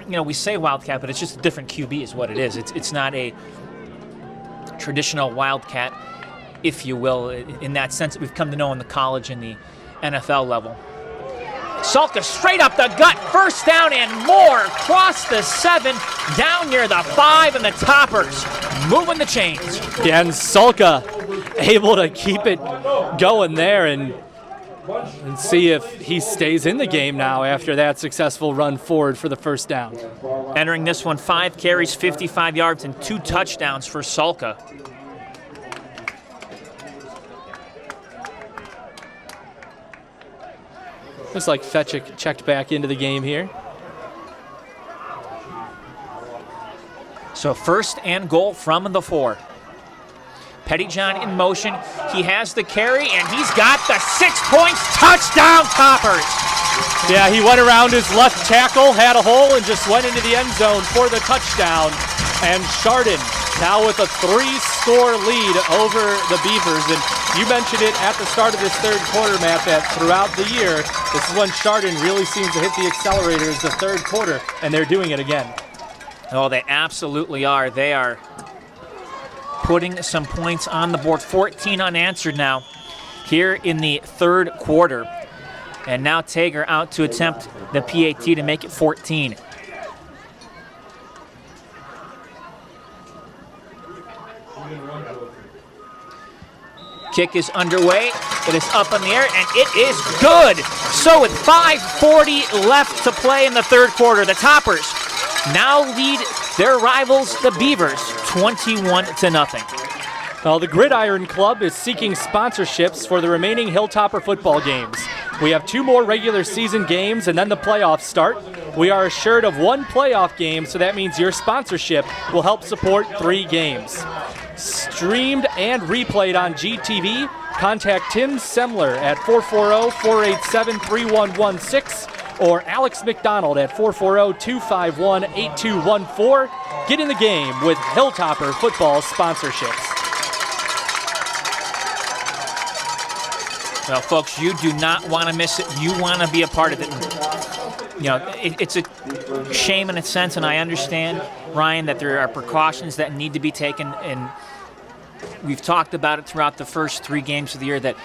we say wildcat, but it's just a different QB is what it is. It's not a traditional wildcat, if you will, in that sense that we've come to know in the college and the NFL level. Salka straight up the gut, first down and more, across the 7, down near the 5, and the Toppers moving the chains. Yeah, and Salka able to keep it going there and see if he stays in the game now after that successful run forward for the first down. Entering this one, 5 carries, 55 yards, and 2 touchdowns for Salka. Looks like Fetchik checked back into the game here. So 1st and goal from the 4. Pettyjohn in motion. He has the carry, and he's got the 6 points. Touchdown, Toppers! Yeah, he went around his left tackle, had a hole, and just went into the end zone for the touchdown. And Chardon now with a 3-score lead over the Beavers. And you mentioned it at the start of this third quarter, Matt, that throughout the year, this is when Chardon really seems to hit the accelerators the third quarter, and they're doing it again. Oh, they absolutely are. They are putting some points on the board. 14 unanswered now here in the third quarter. And now Tager out to attempt the PAT to make it 14. Kick is underway. It is up in the air, and it is good. So with 5:40 left to play in the third quarter, the Toppers now lead their rivals, the Beavers, 21-0. Well, the Gridiron Club is seeking sponsorships for the remaining Hilltopper football games. We have 2 more regular season games, and then the playoffs start. We are assured of 1 playoff game, so that means your sponsorship will help support 3 games. Streamed and replayed on GTV. Contact Tim Semler at 440-487-3116 or Alex McDonald at 440-251-8214. Get in the game with Hilltopper football sponsorships. Well, folks, you do not want to miss it. You want to be a part of it. It's a shame in a sense, and I understand, Ryan, that there are precautions that need to be taken, and we've talked about it throughout the first 3 games of the year that,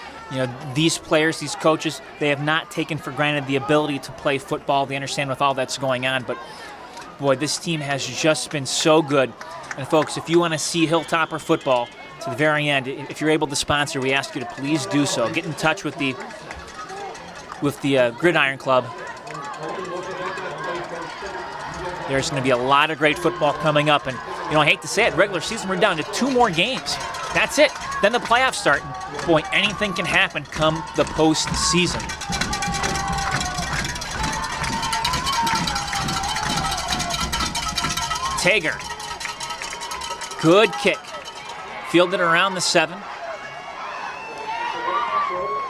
these players, these coaches, they have not taken for granted the ability to play football. They understand with all that's going on, but Boy, this team has just been so good. And folks, if you want to see Hilltopper football to the very end, if you're able to sponsor, we ask you to please do so. Get in touch with the Gridiron Club. There's going to be a lot of great football coming up. And, I hate to say it, regular season, we're down to 2 more games. That's it. Then the playoffs start. Boy, anything can happen come the postseason. Tager. Good kick. Fielded around the 7.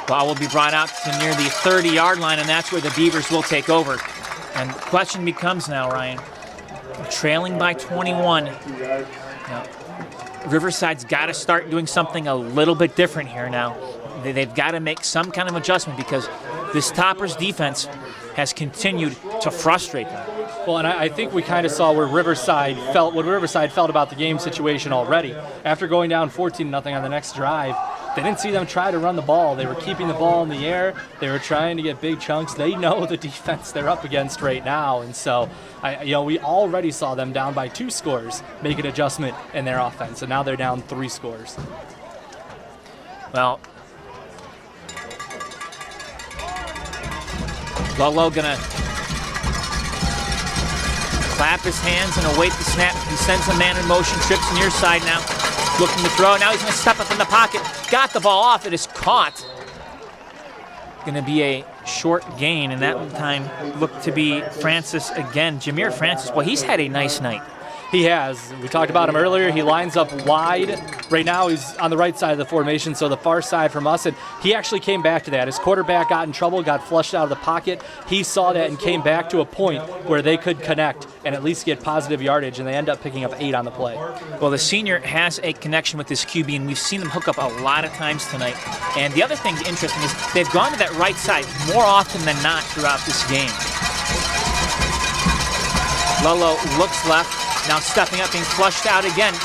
Ball will be brought out to near the 30-yard line, and that's where the Beavers will take over. And the question becomes now, Ryan, trailing by 21. Now, Riverside's got to start doing something a little bit different here now. They've got to make some kind of adjustment because this Toppers defense has continued to frustrate them. Well, and I think we kind of saw what Riverside felt about the game situation already. After going down 14-0 on the next drive, they didn't see them try to run the ball. They were keeping the ball in the air. They were trying to get big chunks. They know the defense they're up against right now, and so we already saw them down by 2 scores make an adjustment in their offense, and now they're down 3 scores. Well, Lolo gonna clap his hands and await the snap. He sends a man in motion, trips near side now, looking to throw. Now he's gonna step up in the pocket. Got the ball off. It is caught. Gonna be a short gain, and that time looked to be Francis again. Jameer Francis, well, he's had a nice night. He has. We talked about him earlier. He lines up wide. Right now he's on the right side of the formation, so the far side from us, and he actually came back to that. His quarterback got in trouble, got flushed out of the pocket. He saw that and came back to a point where they could connect and at least get positive yardage, and they end up picking up 8 on the play. Well, the senior has a connection with his QB, and we've seen them hook up a lot of times tonight. And the other thing interesting is they've gone to that right side more often than not throughout this game. Lolo looks left. Now stepping up, being flushed out again,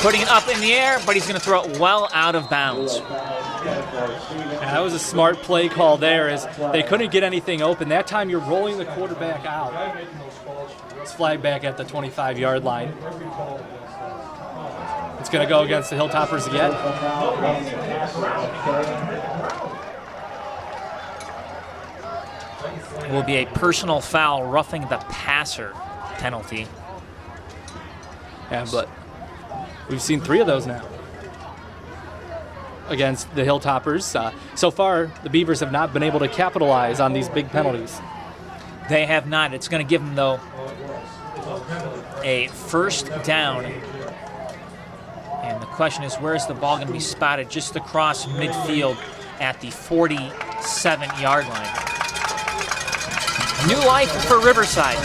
putting it up in the air, but he's going to throw it well out of bounds. And that was a smart play call there, as they couldn't get anything open. That time you're rolling the quarterback out. It's flagged back at the 25-yard line. It's going to go against the Hilltoppers again. It will be a personal foul, roughing the passer penalty. Yeah, but we've seen 3 of those now against the Hilltoppers. So far, the Beavers have not been able to capitalize on these big penalties. They have not. It's going to give them, though, a first down. And the question is, where is the ball going to be spotted? Just across midfield at the 47-yard line. New life for Riverside.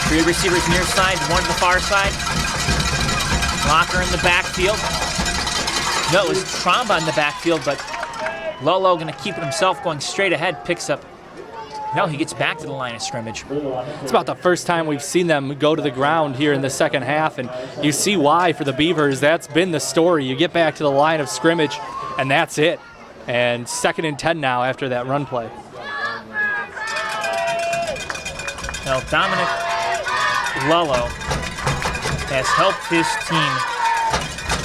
3 receivers near side, 1 to the far side. Locker in the backfield. No, it was Tromba in the backfield, but Lolo going to keep it himself, going straight ahead, picks up. No, he gets back to the line of scrimmage. It's about the first time we've seen them go to the ground here in the second half, and you see why for the Beavers. That's been the story. You get back to the line of scrimmage, and that's it. And 2nd and 10 now after that run play. Now, Dominic Lolo has helped his team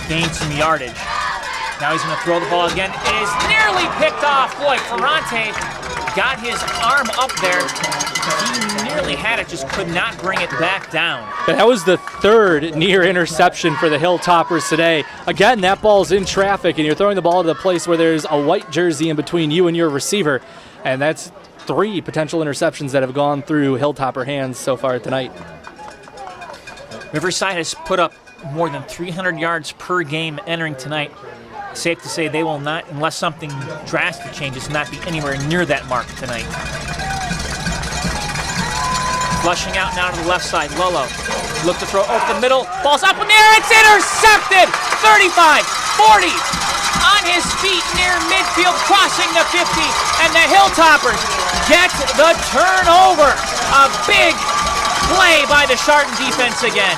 gain some yardage. Now he's going to throw the ball again. It is nearly picked off. Boy, Ferrante got his arm up there. He nearly had it, just could not bring it back down. That was the 3rd near interception for the Hilltoppers today. Again, that ball's in traffic, and you're throwing the ball to the place where there's a white jersey in between you and your receiver, and that's 3 potential interceptions that have gone through Hilltopper hands so far tonight. Riverside has put up more than 300 yards per game entering tonight. Safe to say they will not, unless something drastic changes, not be anywhere near that mark tonight. Flushing out now to the left side. Lolo look to throw over the middle. Ball's up in the air. It's intercepted. 35, 40. On his feet near midfield, crossing the 50. And the Hilltoppers get the turnover. A big play by the Chardon defense again.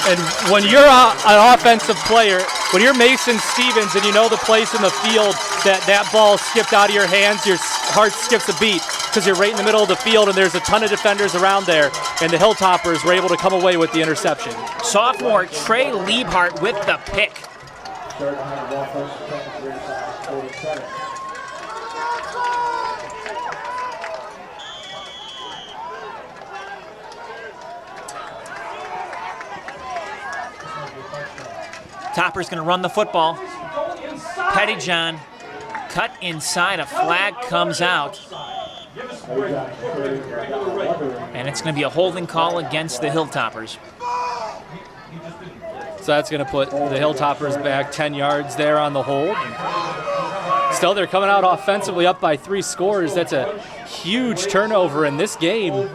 And when you're an offensive player, when you're Mason Stevens and you know the place in the field that ball skipped out of your hands, your heart skips a beat. because you're right in the middle of the field and there's a ton of defenders around there, and the Hilltoppers were able to come away with the interception. Sophomore Trey Liebhart with the pick. Topper's going to run the football. Pettyjohn cut inside. A flag comes out. And it's going to be a holding call against the Hilltoppers. So that's going to put the Hilltoppers back 10 yards there on the hold. Still, they're coming out offensively up by 3 scores. That's a huge turnover in this game.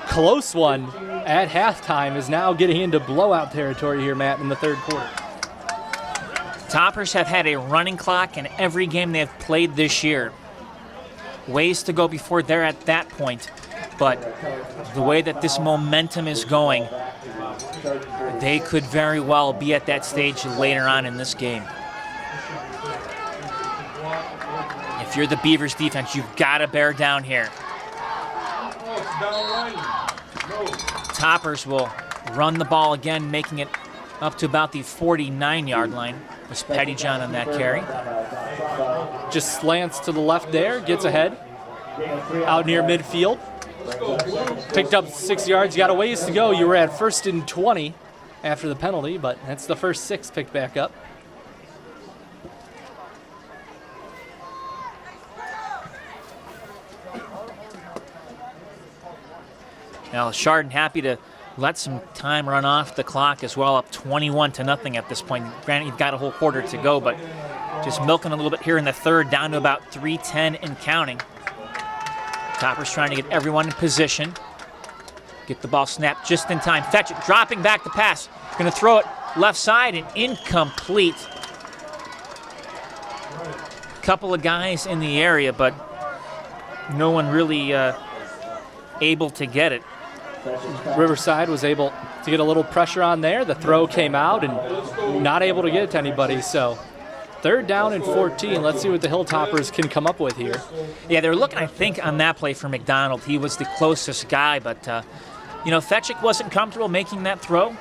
Close one at halftime is now getting into blowout territory here, Matt, in the third quarter. Toppers have had a running clock in every game they have played this year. Ways to go before they're at that point. But the way that this momentum is going, they could very well be at that stage later on in this game. If you're the Beavers defense, you've got to bear down here. Toppers will run the ball again, making it up to about the 49-yard line. Was Pettyjohn on that carry. Just slants to the left there, gets ahead, out near midfield. Picked up 6 yards, you got a ways to go. You were at 1st and 20 after the penalty, but that's the first 6 picked back up. Now Chardon happy to let some time run off the clock as well, up 21-0 at this point. Granted, you've got a whole quarter to go, but just milking a little bit here in the third, down to about 3:10 and counting. Toppers trying to get everyone in position. Get the ball snapped just in time. Fetch it, dropping back the pass. Going to throw it left side and incomplete. Couple of guys in the area, but no one really able to get it. Riverside was able to get a little pressure on there. The throw came out and not able to get it to anybody. So 3rd down and 14. Let's see what the Hilltoppers can come up with here. Yeah, they're looking, I think, on that play for McDonald. He was the closest guy, but, Fetchick wasn't comfortable making that throw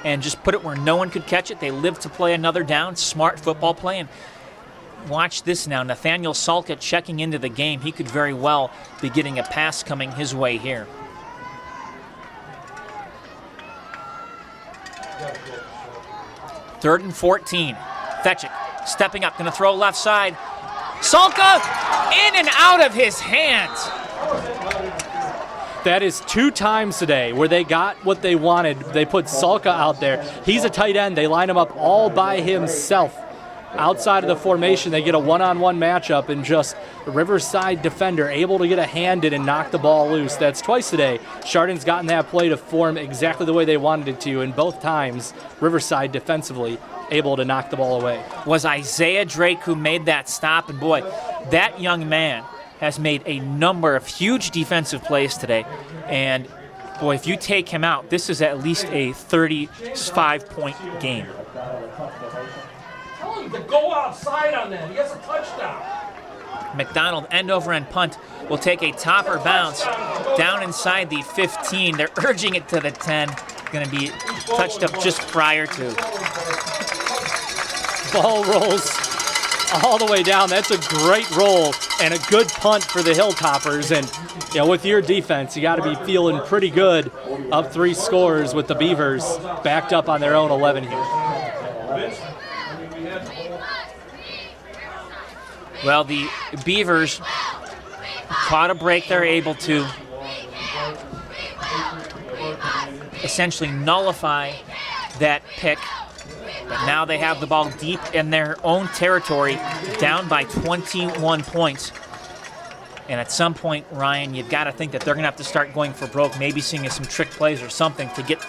and just put it where no one could catch it. They lived to play another down. Smart football play. And watch this now. Nathaniel Salka checking into the game. He could very well be getting a pass coming his way here. Third and 14. Fetchick stepping up, going to throw left side. Salka in and out of his hands. That is 2 times today where they got what they wanted. They put Salka out there. He's a tight end. They line him up all by himself. Outside of the formation, they get a one-on-one matchup, and just the Riverside defender able to get a hand in and knock the ball loose. That's twice today. Chardon's gotten that play to form exactly the way they wanted it to, and both times Riverside defensively able to knock the ball away. Was Isaiah Drake who made that stop, and boy, that young man has made a number of huge defensive plays today, and boy, if you take him out, this is at least a 35-point game. To go outside on that. He has a touchdown. McDonald, end over end punt, will take a topper bounce down inside the 15. They're urging it to the 10. Going to be touched up just prior to. Ball rolls all the way down. That's a great roll and a good punt for the Hilltoppers. And with your defense, you got to be feeling pretty good. Up 3 scores with the Beavers backed up on their own 11 here. Well, the Beavers caught a break. They're able to essentially nullify that pick. But now they have the ball deep in their own territory, down by 21 points. And at some point, Ryan, you've got to think that they're going to have to start going for broke, maybe seeing some trick plays or something to get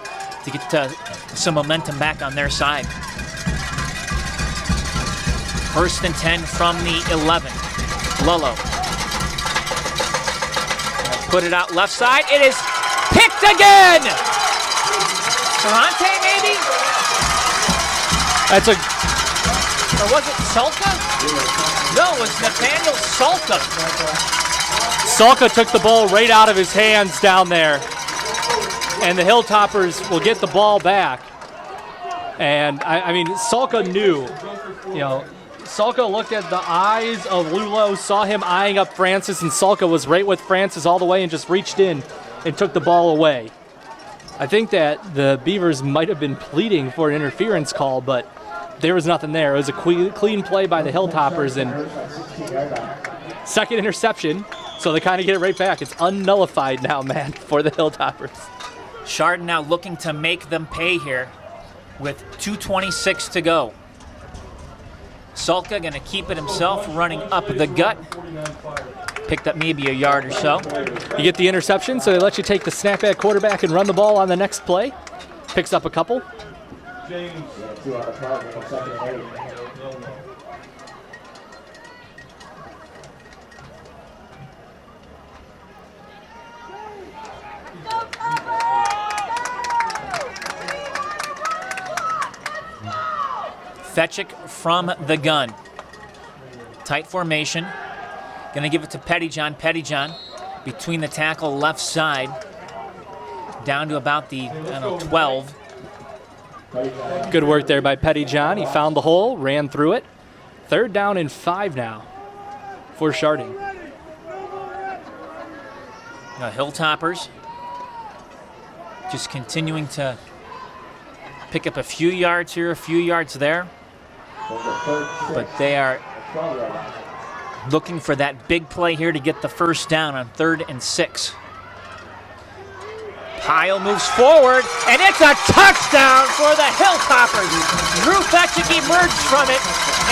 some momentum back on their side. 1st and 10 from the 11. Lullo. Put it out left side. It is picked again! Ferrante, maybe? That's a... Or was it Salka? No, it was Nathaniel Salka. Salka took the ball right out of his hands down there. And the Hilltoppers will get the ball back. And, I mean, Salka knew, Salka looked at the eyes of Lulo, saw him eyeing up Francis, and Salka was right with Francis all the way and just reached in and took the ball away. I think that the Beavers might have been pleading for an interference call, but there was nothing there. It was a clean play by the Hilltoppers, and second interception, so they kind of get it right back. It's unnullified now, man, for the Hilltoppers. Chardon now looking to make them pay here with 2:26 to go. Salka going to keep it himself, running up the gut. Picked up maybe a yard or so. You get the interception, so they let you take the snapback quarterback and run the ball on the next play. Picks up a couple. Fetchick from the gun. Tight formation. Going to give it to Pettyjohn. Pettyjohn between the tackle left side. Down to about the 12. Good work there by Pettyjohn. He found the hole, ran through it. 3rd down and 5 now for Chardon. Now Hilltoppers just continuing to pick up a few yards here, a few yards there. But they are looking for that big play here to get the first down on 3rd and 6. Pyle moves forward, and it's a touchdown for the Hilltoppers. Drew Fetchick emerged from it,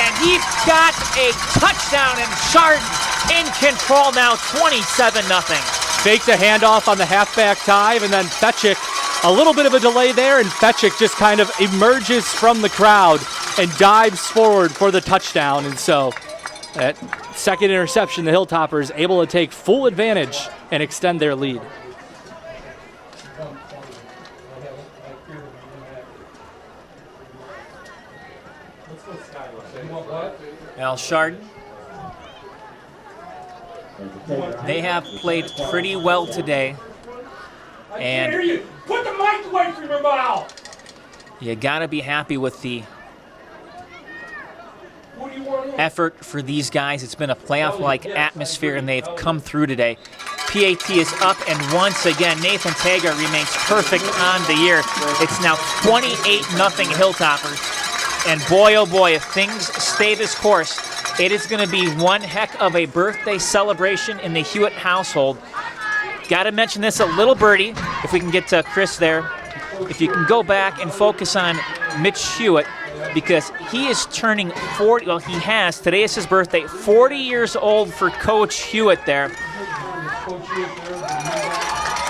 and he got a touchdown, and Chardon in control now, 27-0. Faked a handoff on the halfback dive, and then Fetchick, a little bit of a delay there, and Fetchick just kind of emerges from the crowd and dives forward for the touchdown. And so that second interception, the Hilltoppers able to take full advantage and extend their lead. Now Chardon, they have played pretty well today. And put the mic away from your mouth. You got to be happy with the effort for these guys. It's been a playoff-like atmosphere, and they've come through today. PAT is up, and once again, Nathan Tager remains perfect on the year. It's now 28-0 Hilltoppers. And boy, oh boy, if things stay this course, it is going to be one heck of a birthday celebration in the Hewitt household. Got to mention this, a little birdie, if we can get to Chris there. If you can go back and focus on Mitch Hewitt, because he is turning 40, well, he has, today is his birthday, 40 years old for Coach Hewitt there.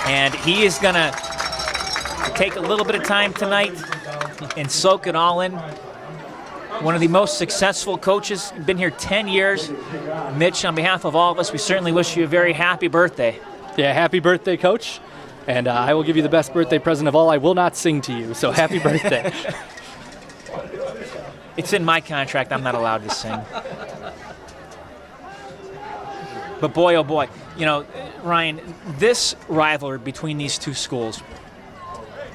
And he is going to take a little bit of time tonight and soak it all in. One of the most successful coaches, been here 10 years. Mitch, on behalf of all of us, we certainly wish you a very happy birthday. Yeah, happy birthday, Coach. And I will give you the best birthday present of all. I will not sing to you, so happy birthday. It's in my contract. I'm not allowed to sing. But boy, oh boy, you know, Ryan, this rivalry between these two schools,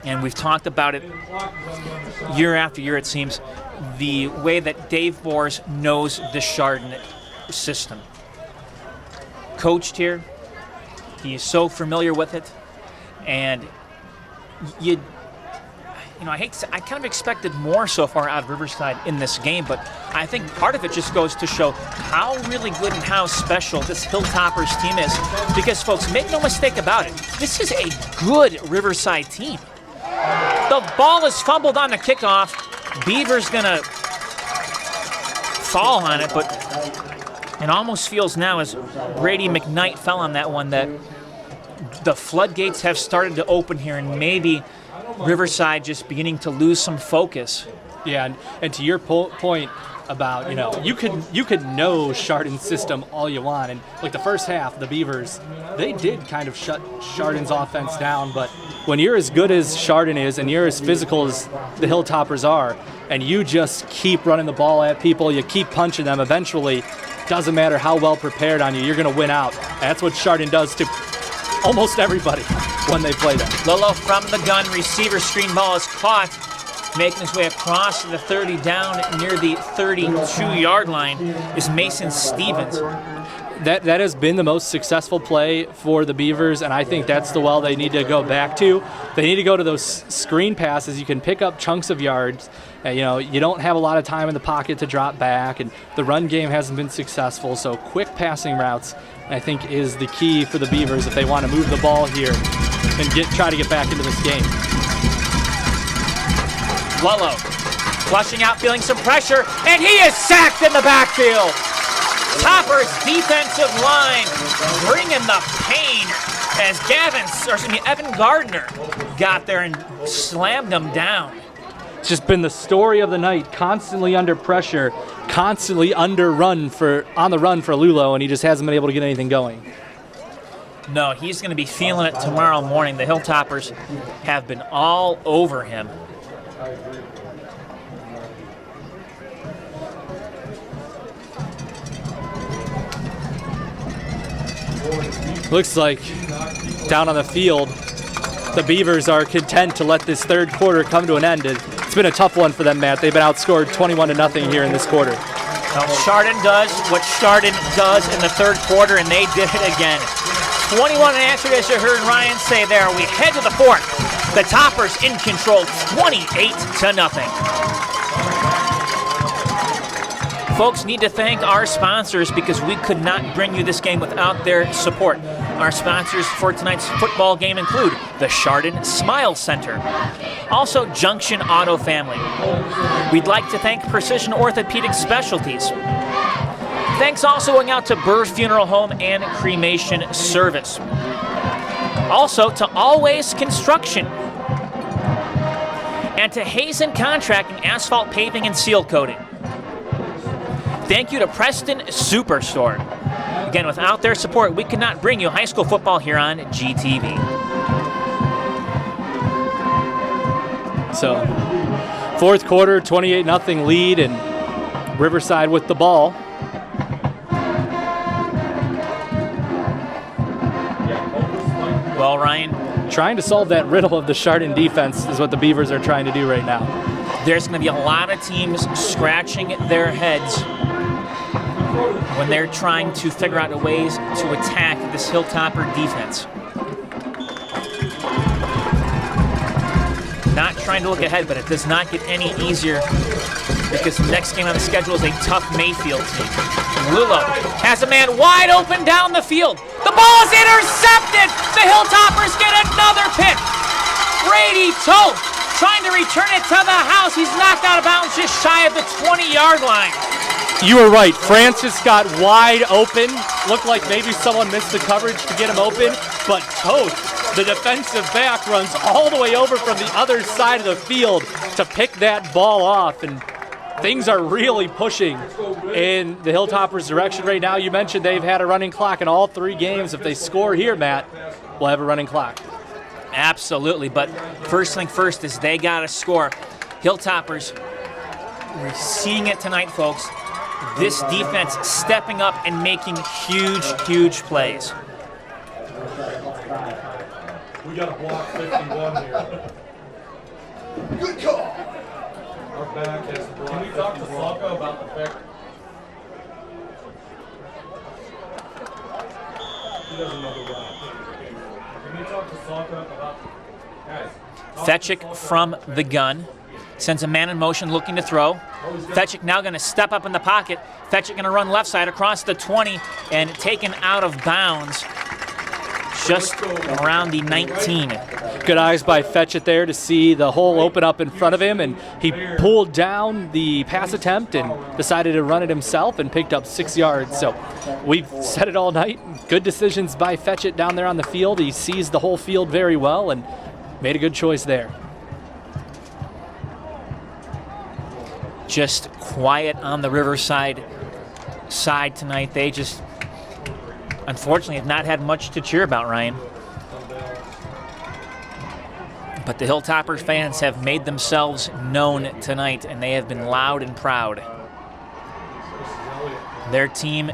and we've talked about it year after year, it seems, the way that Dave Boers knows the Chardon system. Coached here, he is so familiar with it, and I kind of expected more so far out of Riverside in this game, but I think part of it just goes to show how really good and how special this Hilltoppers team is. Because, folks, make no mistake about it, this is a good Riverside team. The ball is fumbled on the kickoff. Beaver's going to fall on it, but it almost feels now, as Brady McKnight fell on that one, that the floodgates have started to open here, and maybe Riverside just beginning to lose some focus. Yeah, and to your point about, you could know Chardon's system all you want, and like the first half, the Beavers, they did kind of shut Chardon's offense down, but when you're as good as Chardon is and you're as physical as the Hilltoppers are, and you just keep running the ball at people, you keep punching them, eventually, doesn't matter how well prepared on you, you're going to win out. That's what Chardon does to almost everybody when they play them. Lolo from the gun, receiver screen ball is caught, making his way across the 30 down near the 32-yard line is Mason Stevens. That has been the most successful play for the Beavers, and I think that's the well they need to go back to. They need to go to those screen passes. You can pick up chunks of yards. You don't have a lot of time in the pocket to drop back, and the run game hasn't been successful, so quick passing routes, I think, is the key for the Beavers if they want to move the ball here and try to get back into this game. Lolo flushing out, feeling some pressure, and he is sacked in the backfield. Toppers defensive line bringing the pain as Evan Gardner got there and slammed him down. It's just been the story of the night, constantly under pressure, constantly on the run for Lulo, and he just hasn't been able to get anything going. No, he's going to be feeling it tomorrow morning. The Hilltoppers have been all over him. Looks like down on the field, the Beavers are content to let this third quarter come to an end. It's been a tough one for them, Matt. They've been outscored 21-0 here in this quarter. Chardon does what Chardon does in the third quarter, and they did it again. 21 unanswered, as you heard Ryan say there. We head to the fourth. The Toppers in control, 28-0. Folks, need to thank our sponsors because we could not bring you this game without their support. Our sponsors for tonight's football game include the Chardon Smile Center, also Junction Auto Family. We'd like to thank Precision Orthopedic Specialties. Thanks also going out to Burr Funeral Home and Cremation Service. Also to Always Construction. And to Hazen Contracting, Asphalt Paving and Seal Coating. Thank you to Preston Superstore. Again, without their support, we could not bring you high school football here on GTV. So, fourth quarter, 28-0 lead, and Riverside with the ball. Well, Ryan, trying to solve that riddle of the Chardon defense is what the Beavers are trying to do right now. There's going to be a lot of teams scratching their heads when they're trying to figure out ways to attack this Hilltopper defense. Not trying to look ahead, but it does not get any easier because the next game on the schedule is a tough Mayfield team. Lulo has a man wide open down the field. The ball is intercepted. The Hilltoppers get another pick. Brady Toth trying to return it to the house. He's knocked out of bounds just shy of the 20-yard line. You were right. Francis got wide open. Looked like maybe someone missed the coverage to get him open, but Toth, the defensive back, runs all the way over from the other side of the field to pick that ball off, and things are really pushing in the Hilltoppers' direction right now. You mentioned they've had a running clock in all three games. If they score here, Matt, we'll have a running clock. Absolutely, but first thing first is they got to score. Hilltoppers, we're seeing it tonight, folks. This defense stepping up and making huge, huge plays. We got to block 51 here. Good call. Our back has to block. Can we talk to Flocko about the fact he doesn't know the route? Can we talk to Flocko about guys? Fetchick from the gun. Sends a man in motion looking to throw. Fetchick now going to step up in the pocket. Fetchick going to run left side across the 20 and taken out of bounds just around the 19. Good eyes by Fetchick there to see the hole open up in front of him, and he pulled down the pass attempt and decided to run it himself and picked up 6 yards. So we've said it all night. Good decisions by Fetchick down there on the field. He sees the whole field very well and made a good choice there. Just quiet on the Riverside side tonight. They just, unfortunately, have not had much to cheer about, Ryan. But the Hilltopper fans have made themselves known tonight, and they have been loud and proud. Their team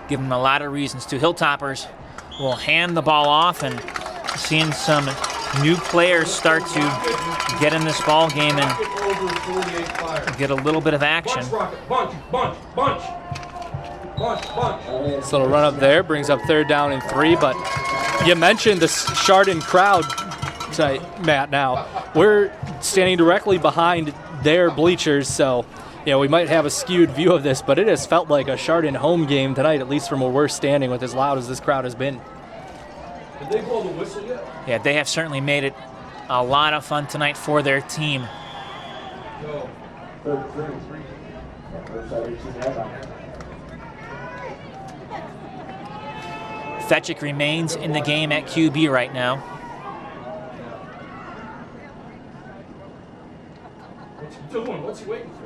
giving them a lot of reasons to. Hilltoppers will hand the ball off, and seeing some new players start to get in this ball game and get a little bit of action. This little run up there brings up 3rd down and 3, but you mentioned the Chardon crowd tonight, Matt. Now, we're standing directly behind their bleachers, so we might have a skewed view of this, but it has felt like a Chardon home game tonight, at least from where we're standing, with as loud as this crowd has been. Did they blow the whistle yet? Yeah, they have certainly made it a lot of fun tonight for their team. No. Fetchick remains in the game at QB right now. What's he doing? What's he waiting for?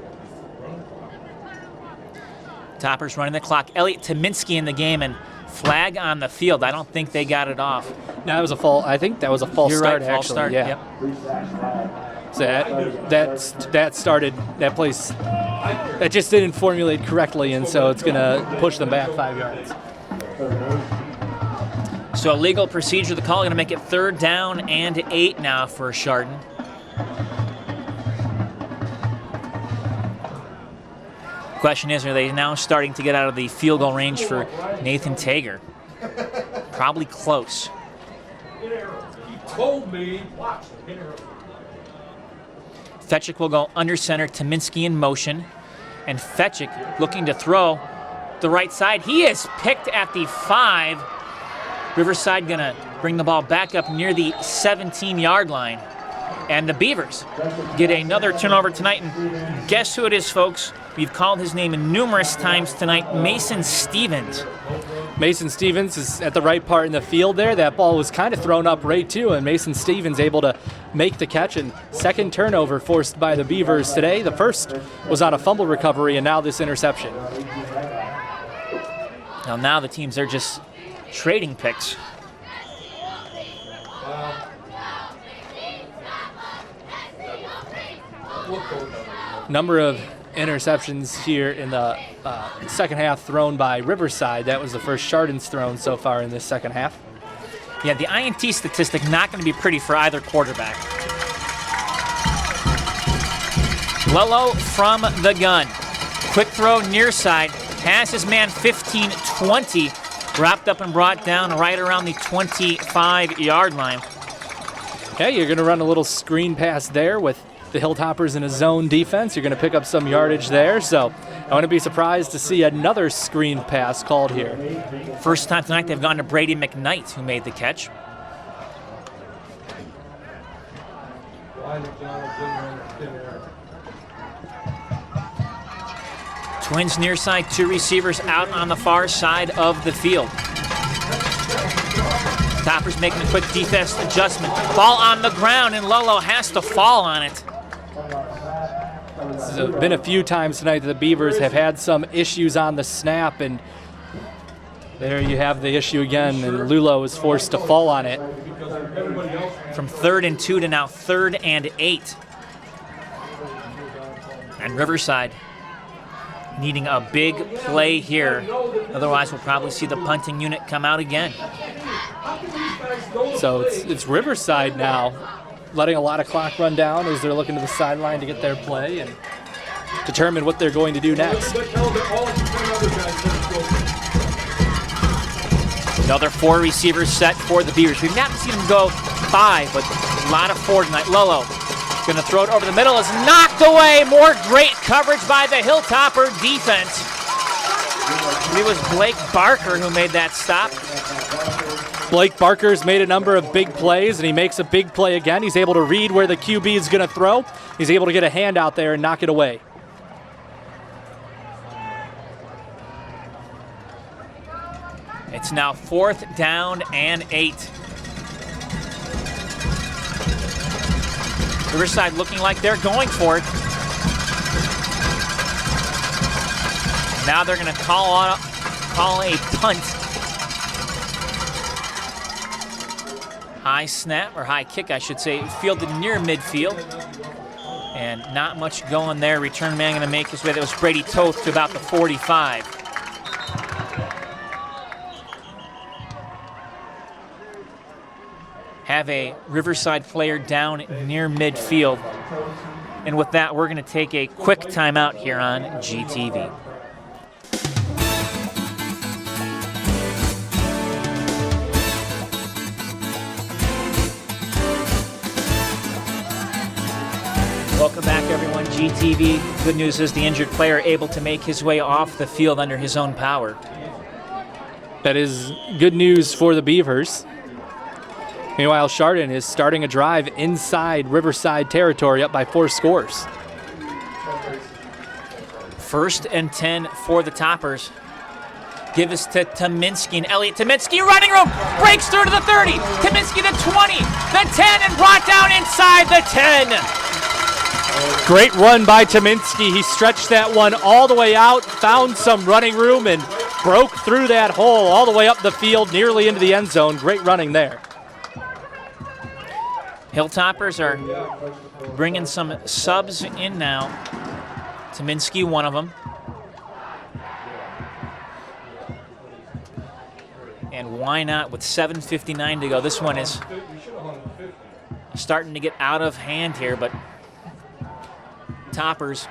Toppers running the clock. Elliot Tominski in the game, and flag on the field. I don't think they got it off. No, that was a false. I think that was a false You're start. right, false actually. start. Yeah. Yep. So that started that place. That just didn't formulate correctly, and so it's gonna push them back 5 yards. So a legal procedure, the call going to make it 3rd down and 8 now for Chardon. Question is, are they now starting to get out of the field goal range for Nathan Tager? Probably close. He told me. Watch. Fetchick will go under center, Tominski in motion, and Fetchick looking to throw the right side. He is picked at the 5. Riverside going to bring the ball back up near the 17-yard line. And the Beavers get another turnover tonight. And guess who it is, folks? We've called his name numerous times tonight, Mason Stevens. Mason Stevens is at the right part in the field there. That ball was kind of thrown up right too, and Mason Stevens able to make the catch. And 2nd turnover forced by the Beavers today. The first was on a fumble recovery, and now this interception. Now the teams are just trading picks. Number of interceptions here in the second half thrown by Riverside. That was the first Chardon's thrown so far in this second half. Yeah, the INT statistic not going to be pretty for either quarterback. Lello from the gun. Quick throw near side. Has his man 15-20. Wrapped up and brought down right around the 25-yard line. Okay, you're going to run a little screen pass there with the Hilltoppers in a zone defense. You're going to pick up some yardage there, so I wouldn't be surprised to see another screen pass called here. First time tonight they've gone to Brady McKnight, who made the catch. Twins near side, 2 receivers out on the far side of the field. Toppers making a quick defense adjustment. Ball on the ground, and Lolo has to fall on it. There's been a few times tonight that the Beavers have had some issues on the snap, and there you have the issue again, and Lulo is forced to fall on it. From 3rd and 2 to now 3rd and 8. And Riverside needing a big play here. Otherwise, we'll probably see the punting unit come out again. So it's Riverside now, letting a lot of clock run down as they're looking to the sideline to get their play and determine what they're going to do next. Another 4 receivers set for the Beavers. We've not seen them go 5, but a lot of 4 tonight. Lolo going to throw it over the middle. Is knocked away. More great coverage by the Hilltopper defense. It was Blake Barker who made that stop. Blake Barker's made a number of big plays, and he makes a big play again. He's able to read where the QB is going to throw. He's able to get a hand out there and knock it away. It's now 4th down and 8. Riverside looking like they're going for it. Now they're going to call a punt. High snap, or high kick, I should say, fielded near midfield. And not much going there. Return man going to make his way. That was Brady Toth to about the 45. Have a Riverside player down near midfield. And with that, we're going to take a quick timeout here on GTV. Welcome back, everyone. GTV. Good news is the injured player able to make his way off the field under his own power. That is good news for the Beavers. Meanwhile, Chardon is starting a drive inside Riverside territory, up by 4 scores. 1st and 10 for the Toppers. Give us to Tominski, and Elliot Tominski, running room, breaks through to the 30. Tominski the 20, the 10, and brought down inside the 10. Great run by Tominski. He stretched that one all the way out, found some running room, and broke through that hole all the way up the field, nearly into the end zone. Great running there. Hilltoppers are bringing some subs in now. Tominski, one of them. And why not with 7:59 to go? This one is starting to get out of hand here, but Toppers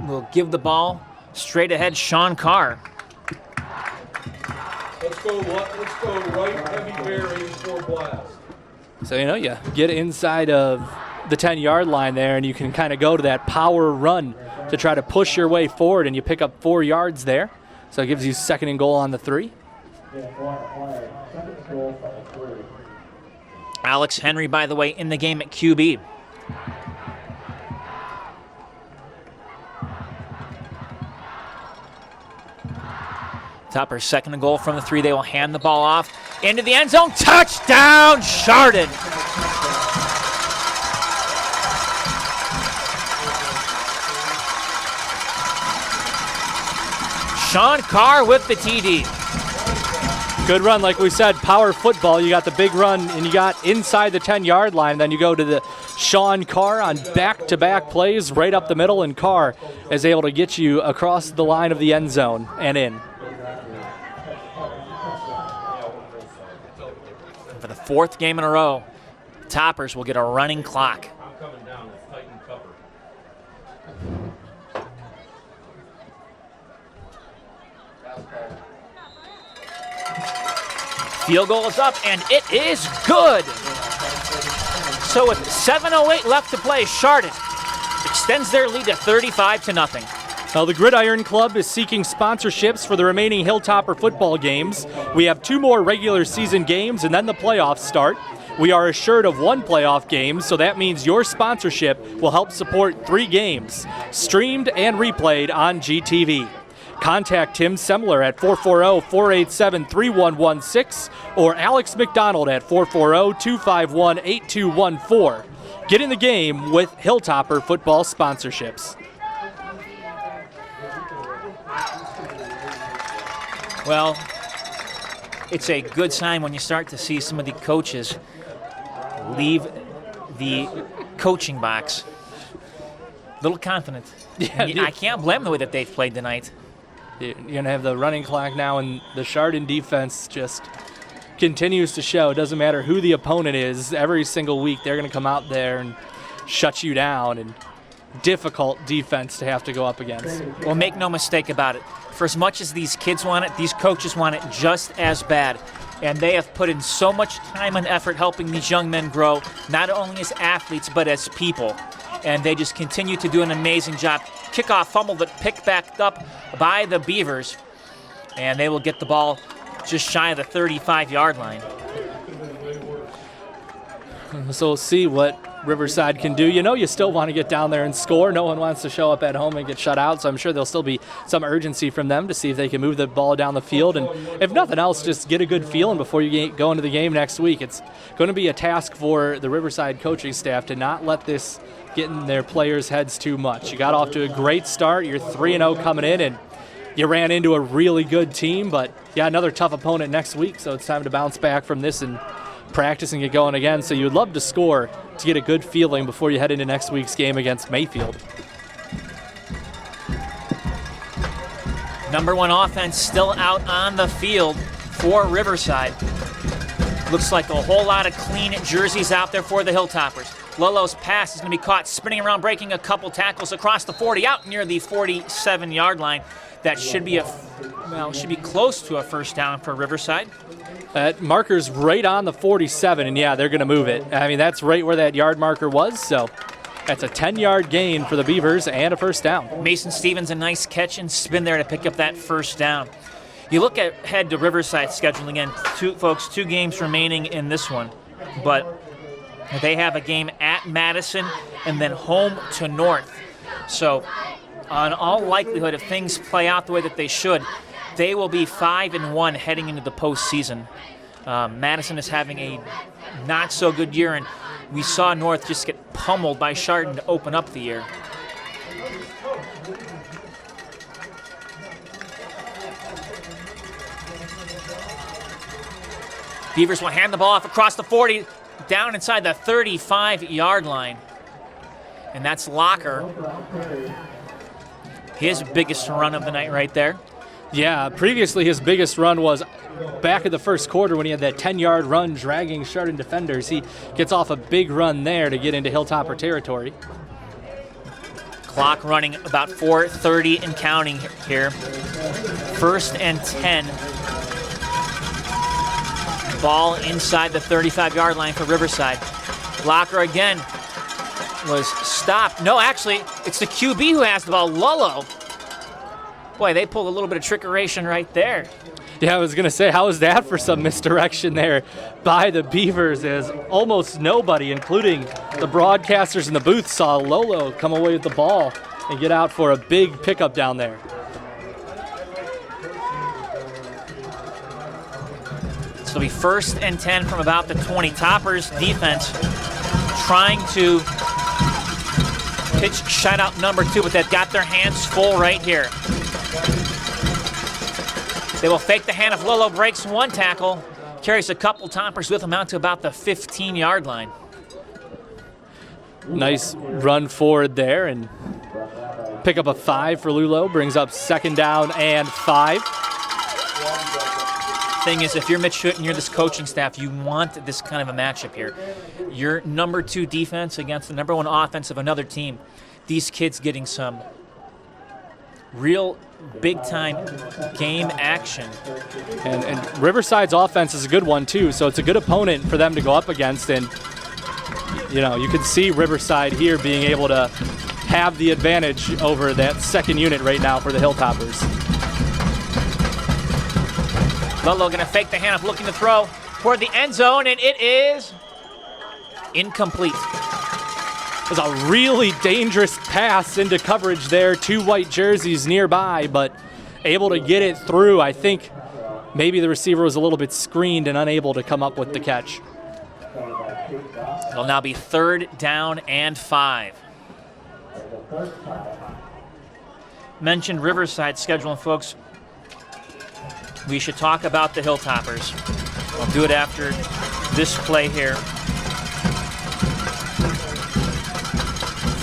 will give the ball straight ahead. Sean Carr. Let's go right heavy bear 84 blast. So, you get inside of the 10-yard line there, and you can kind of go to that power run to try to push your way forward, and you pick up 4 yards there. So it gives you 2nd and goal on the 3. Alex Henry, by the way, in the game at QB. Toppers 2nd and goal from the 3. They will hand the ball off into the end zone. Touchdown, Chardon. Sean Carr with the TD. Good run, like we said, power football. You got the big run, and you got inside the 10-yard line. Then you go to the Sean Carr on back-to-back plays right up the middle, and Carr is able to get you across the line of the end zone and in. For the 4th game in a row, Toppers will get a running clock. I'm coming down with Titan cover. Field goal is up, and it is good. So with 7:08 left to play, Chardon extends their lead to 35-0. Now, the Gridiron Club is seeking sponsorships for the remaining Hilltopper football games. We have 2 more regular season games, and then the playoffs start. We are assured of 1 playoff game, so that means your sponsorship will help support 3 games, streamed and replayed on GTV. Contact Tim Semler at 440-487-3116 or Alex McDonald at 440-251-8214. Get in the game with Hilltopper football sponsorships. Well, it's a good sign when you start to see some of the coaches leave the coaching box a little confident. Yeah, I can't blame them the way that they've played tonight. You're going to have the running clock now, and the Chardon defense just continues to show. It doesn't matter who the opponent is. Every single week they're going to come out there and shut you down, and difficult defense to have to go up against. Well, make no mistake about it. For as much as these kids want it, these coaches want it just as bad. And they have put in so much time and effort helping these young men grow, not only as athletes, but as people. And they just continue to do an amazing job. Kickoff fumble, but picked back up by the Beavers. And they will get the ball just shy of the 35-yard line. So we'll see what Riverside can do. You still want to get down there and score. No one wants to show up at home and get shut out, so I'm sure there'll still be some urgency from them to see if they can move the ball down the field. And if nothing else, just get a good feeling before you go into the game next week. It's going to be a task for the Riverside coaching staff to not let this get in their players' heads too much. You got off to a great start. You're 3-0 coming in, and you ran into a really good team, but yeah, another tough opponent next week, so it's time to bounce back from this and practice and get going again. So you would love to score to get a good feeling before you head into next week's game against Mayfield. Number one offense still out on the field for Riverside. Looks like a whole lot of clean jerseys out there for the Hilltoppers. Lolo's pass is going to be caught spinning around, breaking a couple tackles across the 40, out near the 47-yard line. That should be should be close to a first down for Riverside. That marker's right on the 47, and yeah, they're going to move it. I mean, that's right where that yard marker was, so that's a 10-yard gain for the Beavers and a first down. Mason Stevens, a nice catch and spin there to pick up that first down. You look ahead to Riverside's schedule again, two games remaining in this one, but they have a game at Madison and then home to North. So, on all likelihood, if things play out the way that they should, they will be 5-1 heading into the postseason. Madison is having a not-so-good year, and we saw North just get pummeled by Chardon to open up the year. Beavers will hand the ball off across the 40, down inside the 35-yard line. And that's Locker. His biggest run of the night right there. Yeah, previously his biggest run was back in the first quarter when he had that 10-yard run dragging Chardon defenders. He gets off a big run there to get into Hilltopper territory. Clock running about 4:30 and counting here. 1st and 10. Ball inside the 35-yard line for Riverside. Locker again was stopped. No, actually, it's the QB who has the ball, Lullo. Boy, they pulled a little bit of trickeration right there. Yeah, I was going to say, how is that for some misdirection there by the Beavers, as almost nobody, including the broadcasters in the booth, saw Lolo come away with the ball and get out for a big pickup down there. So it'll be 1st and 10 from about the 20. Toppers defense trying to pitch shutout number 2, but they've got their hands full right here. They will fake the handoff. Lolo breaks one tackle, carries a couple Toppers with him out to about the 15-yard line. Nice run forward there and pick up a 5 for Lulo. Brings up 2nd down and 5. Thing is, if you're Mitch Schutt and you're this coaching staff, you want this kind of a matchup here. Your number 2 defense against the number 1 offense of another team. These kids getting some real big-time game action. And Riverside's offense is a good one, too, so it's a good opponent for them to go up against. And, you know, you can see Riverside here being able to have the advantage over that second unit right now for the Hilltoppers. Lolo going to fake the handoff, looking to throw toward the end zone, and it is incomplete. It was a really dangerous pass into coverage there. 2 white jerseys nearby, but able to get it through. I think maybe the receiver was a little bit screened and unable to come up with the catch. It'll now be 3rd down and 5. Mentioned Riverside scheduling, folks. We should talk about the Hilltoppers. We'll do it after this play here.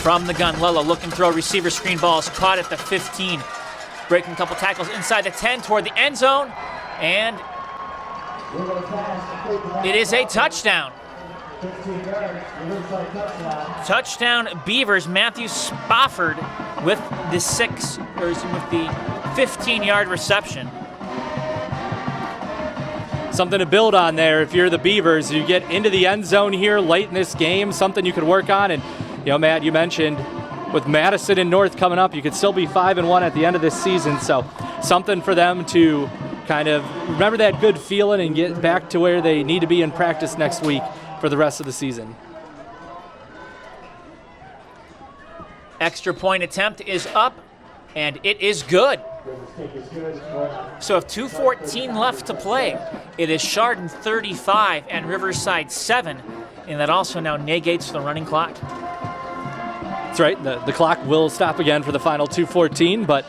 From the gun, Lolo looking to throw, receiver screen balls caught at the 15. Breaking a couple tackles inside the 10 toward the end zone. And it is a touchdown. Touchdown Beavers. Matthew Spofford with the 15-yard reception. Something to build on there if you're the Beavers. You get into the end zone here late in this game, something you could work on. And, you know, Matt, you mentioned with Madison and North coming up, you could still be 5-1 at the end of this season. So something for them to kind of remember that good feeling and get back to where they need to be in practice next week for the rest of the season. Extra point attempt is up, and it is good. So with 2:14 left to play, it is Chardon 35 and Riverside 7, and that also now negates the running clock. That's right. The clock will stop again for the final 2:14, but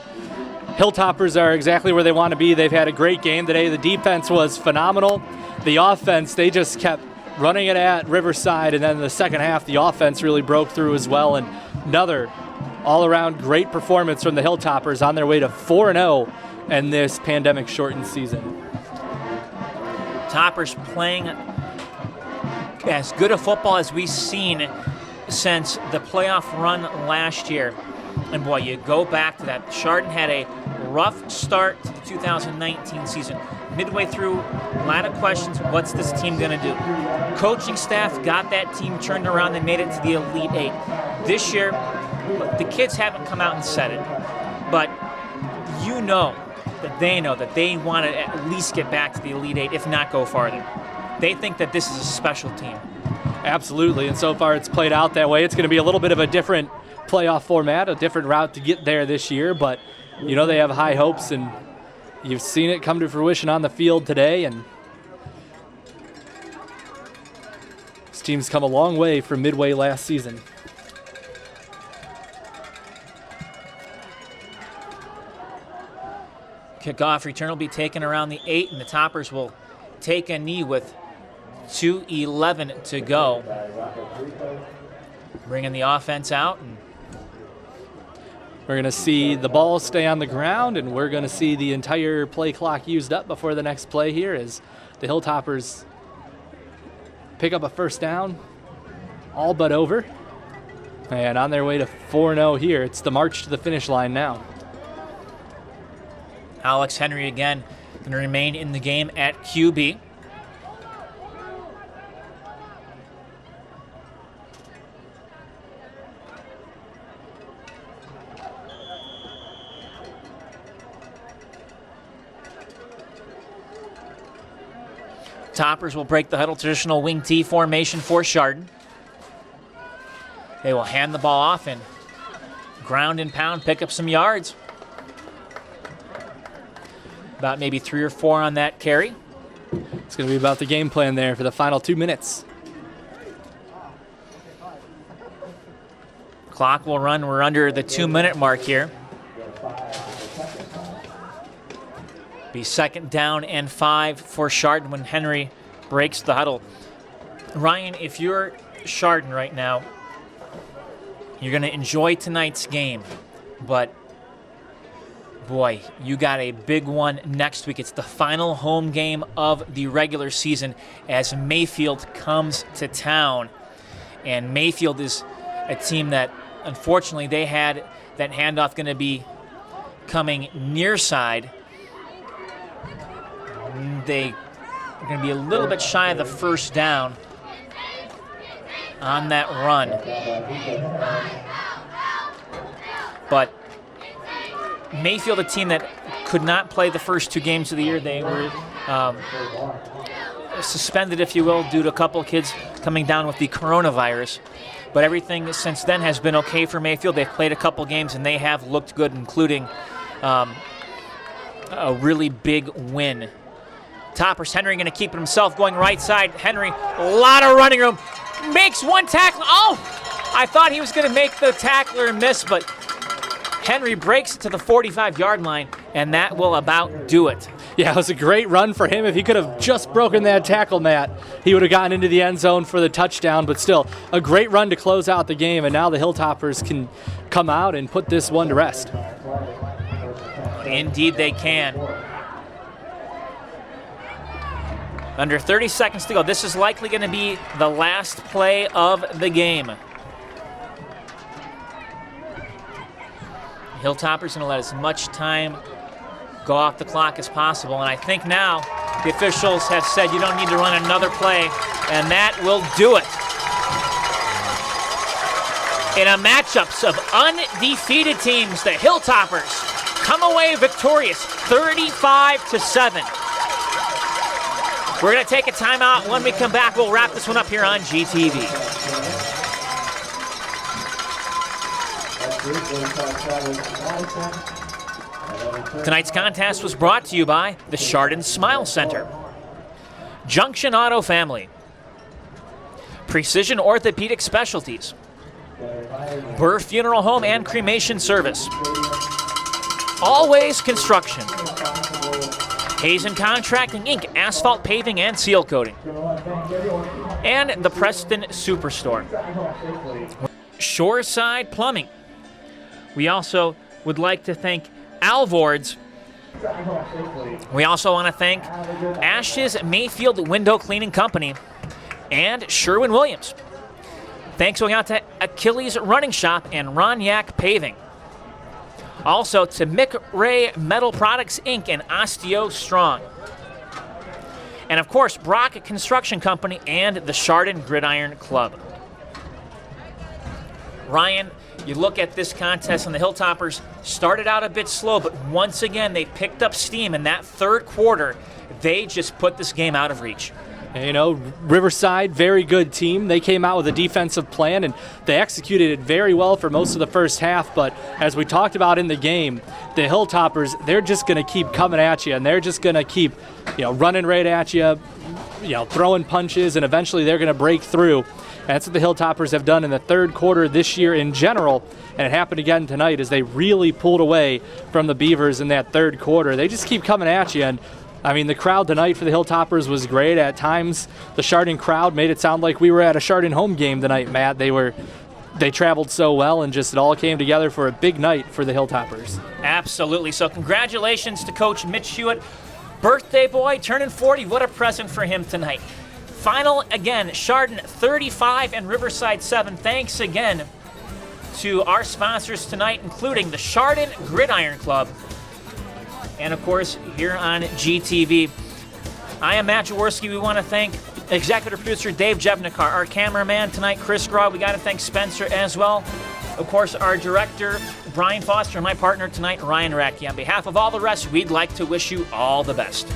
Hilltoppers are exactly where they want to be. They've had a great game today. The defense was phenomenal. The offense, they just kept running it at Riverside, and then in the second half, the offense really broke through as well. And another all-around great performance from the Hilltoppers on their way to 4-0 in this pandemic-shortened season. Toppers playing as good a football as we've seen since the playoff run last year. And boy, you go back to that. Chardon had a rough start to the 2019 season. Midway through, a lot of questions. What's this team going to do? Coaching staff got that team turned around. They made it to the Elite Eight. This year, the kids haven't come out and said it, but you know that they want to at least get back to the Elite Eight, if not go farther. They think that this is a special team. Absolutely, and so far it's played out that way. It's going to be a little bit of a different playoff format, a different route to get there this year, but you know they have high hopes, and you've seen it come to fruition on the field today, and this team's come a long way from midway last season. Kickoff return will be taken around the 8, and the Toppers will take a knee with 2:11 to go. Bringing the offense out. And we're going to see the ball stay on the ground, and we're going to see the entire play clock used up before the next play here as the Hilltoppers pick up a first down, all but over. And on their way to 4-0 here. It's the march to the finish line now. Alex Henry again going to remain in the game at QB. Toppers will break the huddle, traditional wing T formation for Chardon. They will hand the ball off and ground and pound, pick up some yards. About maybe 3 or 4 on that carry. It's going to be about the game plan there for the final 2 minutes. Clock will run. We're under the 2-minute mark here. Be 2nd down and 5 for Chardon when Henry breaks the huddle. Ryan, if you're Chardon right now, you're going to enjoy tonight's game, but boy, you got a big one next week. It's the final home game of the regular season as Mayfield comes to town. And Mayfield is a team that, unfortunately, they had that handoff going to be coming near side. They are going to be a little bit shy of the first down on that run. But Mayfield, a team that could not play the first 2 games of the year. They were suspended, if you will, due to a couple of kids coming down with the coronavirus. But everything since then has been okay for Mayfield. They've played a couple games, and they have looked good, including a really big win. Toppers, Henry going to keep it himself, going right side. Henry, a lot of running room. Makes one tackle. Oh, I thought he was going to make the tackler and miss, but Henry breaks it to the 45-yard line, and that will about do it. Yeah, it was a great run for him. If he could have just broken that tackle, Matt, he would have gotten into the end zone for the touchdown, but still a great run to close out the game, and now the Hilltoppers can come out and put this one to rest. Indeed they can. Under 30 seconds to go. This is likely going to be the last play of the game. Hilltoppers going to let as much time go off the clock as possible. And I think now the officials have said you don't need to run another play, and that will do it. In a matchup of undefeated teams, the Hilltoppers come away victorious 35-7. We're going to take a timeout. When we come back, we'll wrap this one up here on GTV. Tonight's contest was brought to you by the Chardon Smile Center, Junction Auto Family, Precision Orthopedic Specialties, Burr Funeral Home and Cremation Service, Always Construction, Hazen Contracting Inc., asphalt paving and seal coating, and the Preston Superstore. Shoreside Plumbing. We also would like to thank Alvord's. We also want to thank Ash's Mayfield Window Cleaning Company and Sherwin-Williams. Thanks going out to Achilles Running Shop and Ronyak Paving. Also to McRae Metal Products Inc. and Osteo Strong. And of course, Brock Construction Company and the Chardon Gridiron Club. Ryan, you look at this contest and the Hilltoppers started out a bit slow, but once again they picked up steam in that third quarter. They just put this game out of reach. And, you know, Riverside, very good team. They came out with a defensive plan, and they executed it very well for most of the first half. But as we talked about in the game, the Hilltoppers, they're just going to keep coming at you, and they're just going to keep, running right at you, throwing punches, and eventually they're going to break through. And that's what the Hilltoppers have done in the third quarter this year in general, and it happened again tonight as they really pulled away from the Beavers in that third quarter. They just keep coming at you, and I mean, the crowd tonight for the Hilltoppers was great. At times, the Chardon crowd made it sound like we were at a Chardon home game tonight, Matt. They traveled so well, and just it all came together for a big night for the Hilltoppers. Absolutely. So congratulations to Coach Mitch Hewitt. Birthday boy, turning 40. What a present for him tonight. Final, again, Chardon 35 and Riverside 7. Thanks again to our sponsors tonight, including the Chardon Gridiron Club, and of course, here on GTV. I am Matt Jaworski. We want to thank executive producer Dave Jevnikar, our cameraman tonight, Chris Graw. We got to thank Spencer as well. Of course, our director, Brian Foster, and my partner tonight, Ryan Racky. On behalf of all the rest, we'd like to wish you all the best.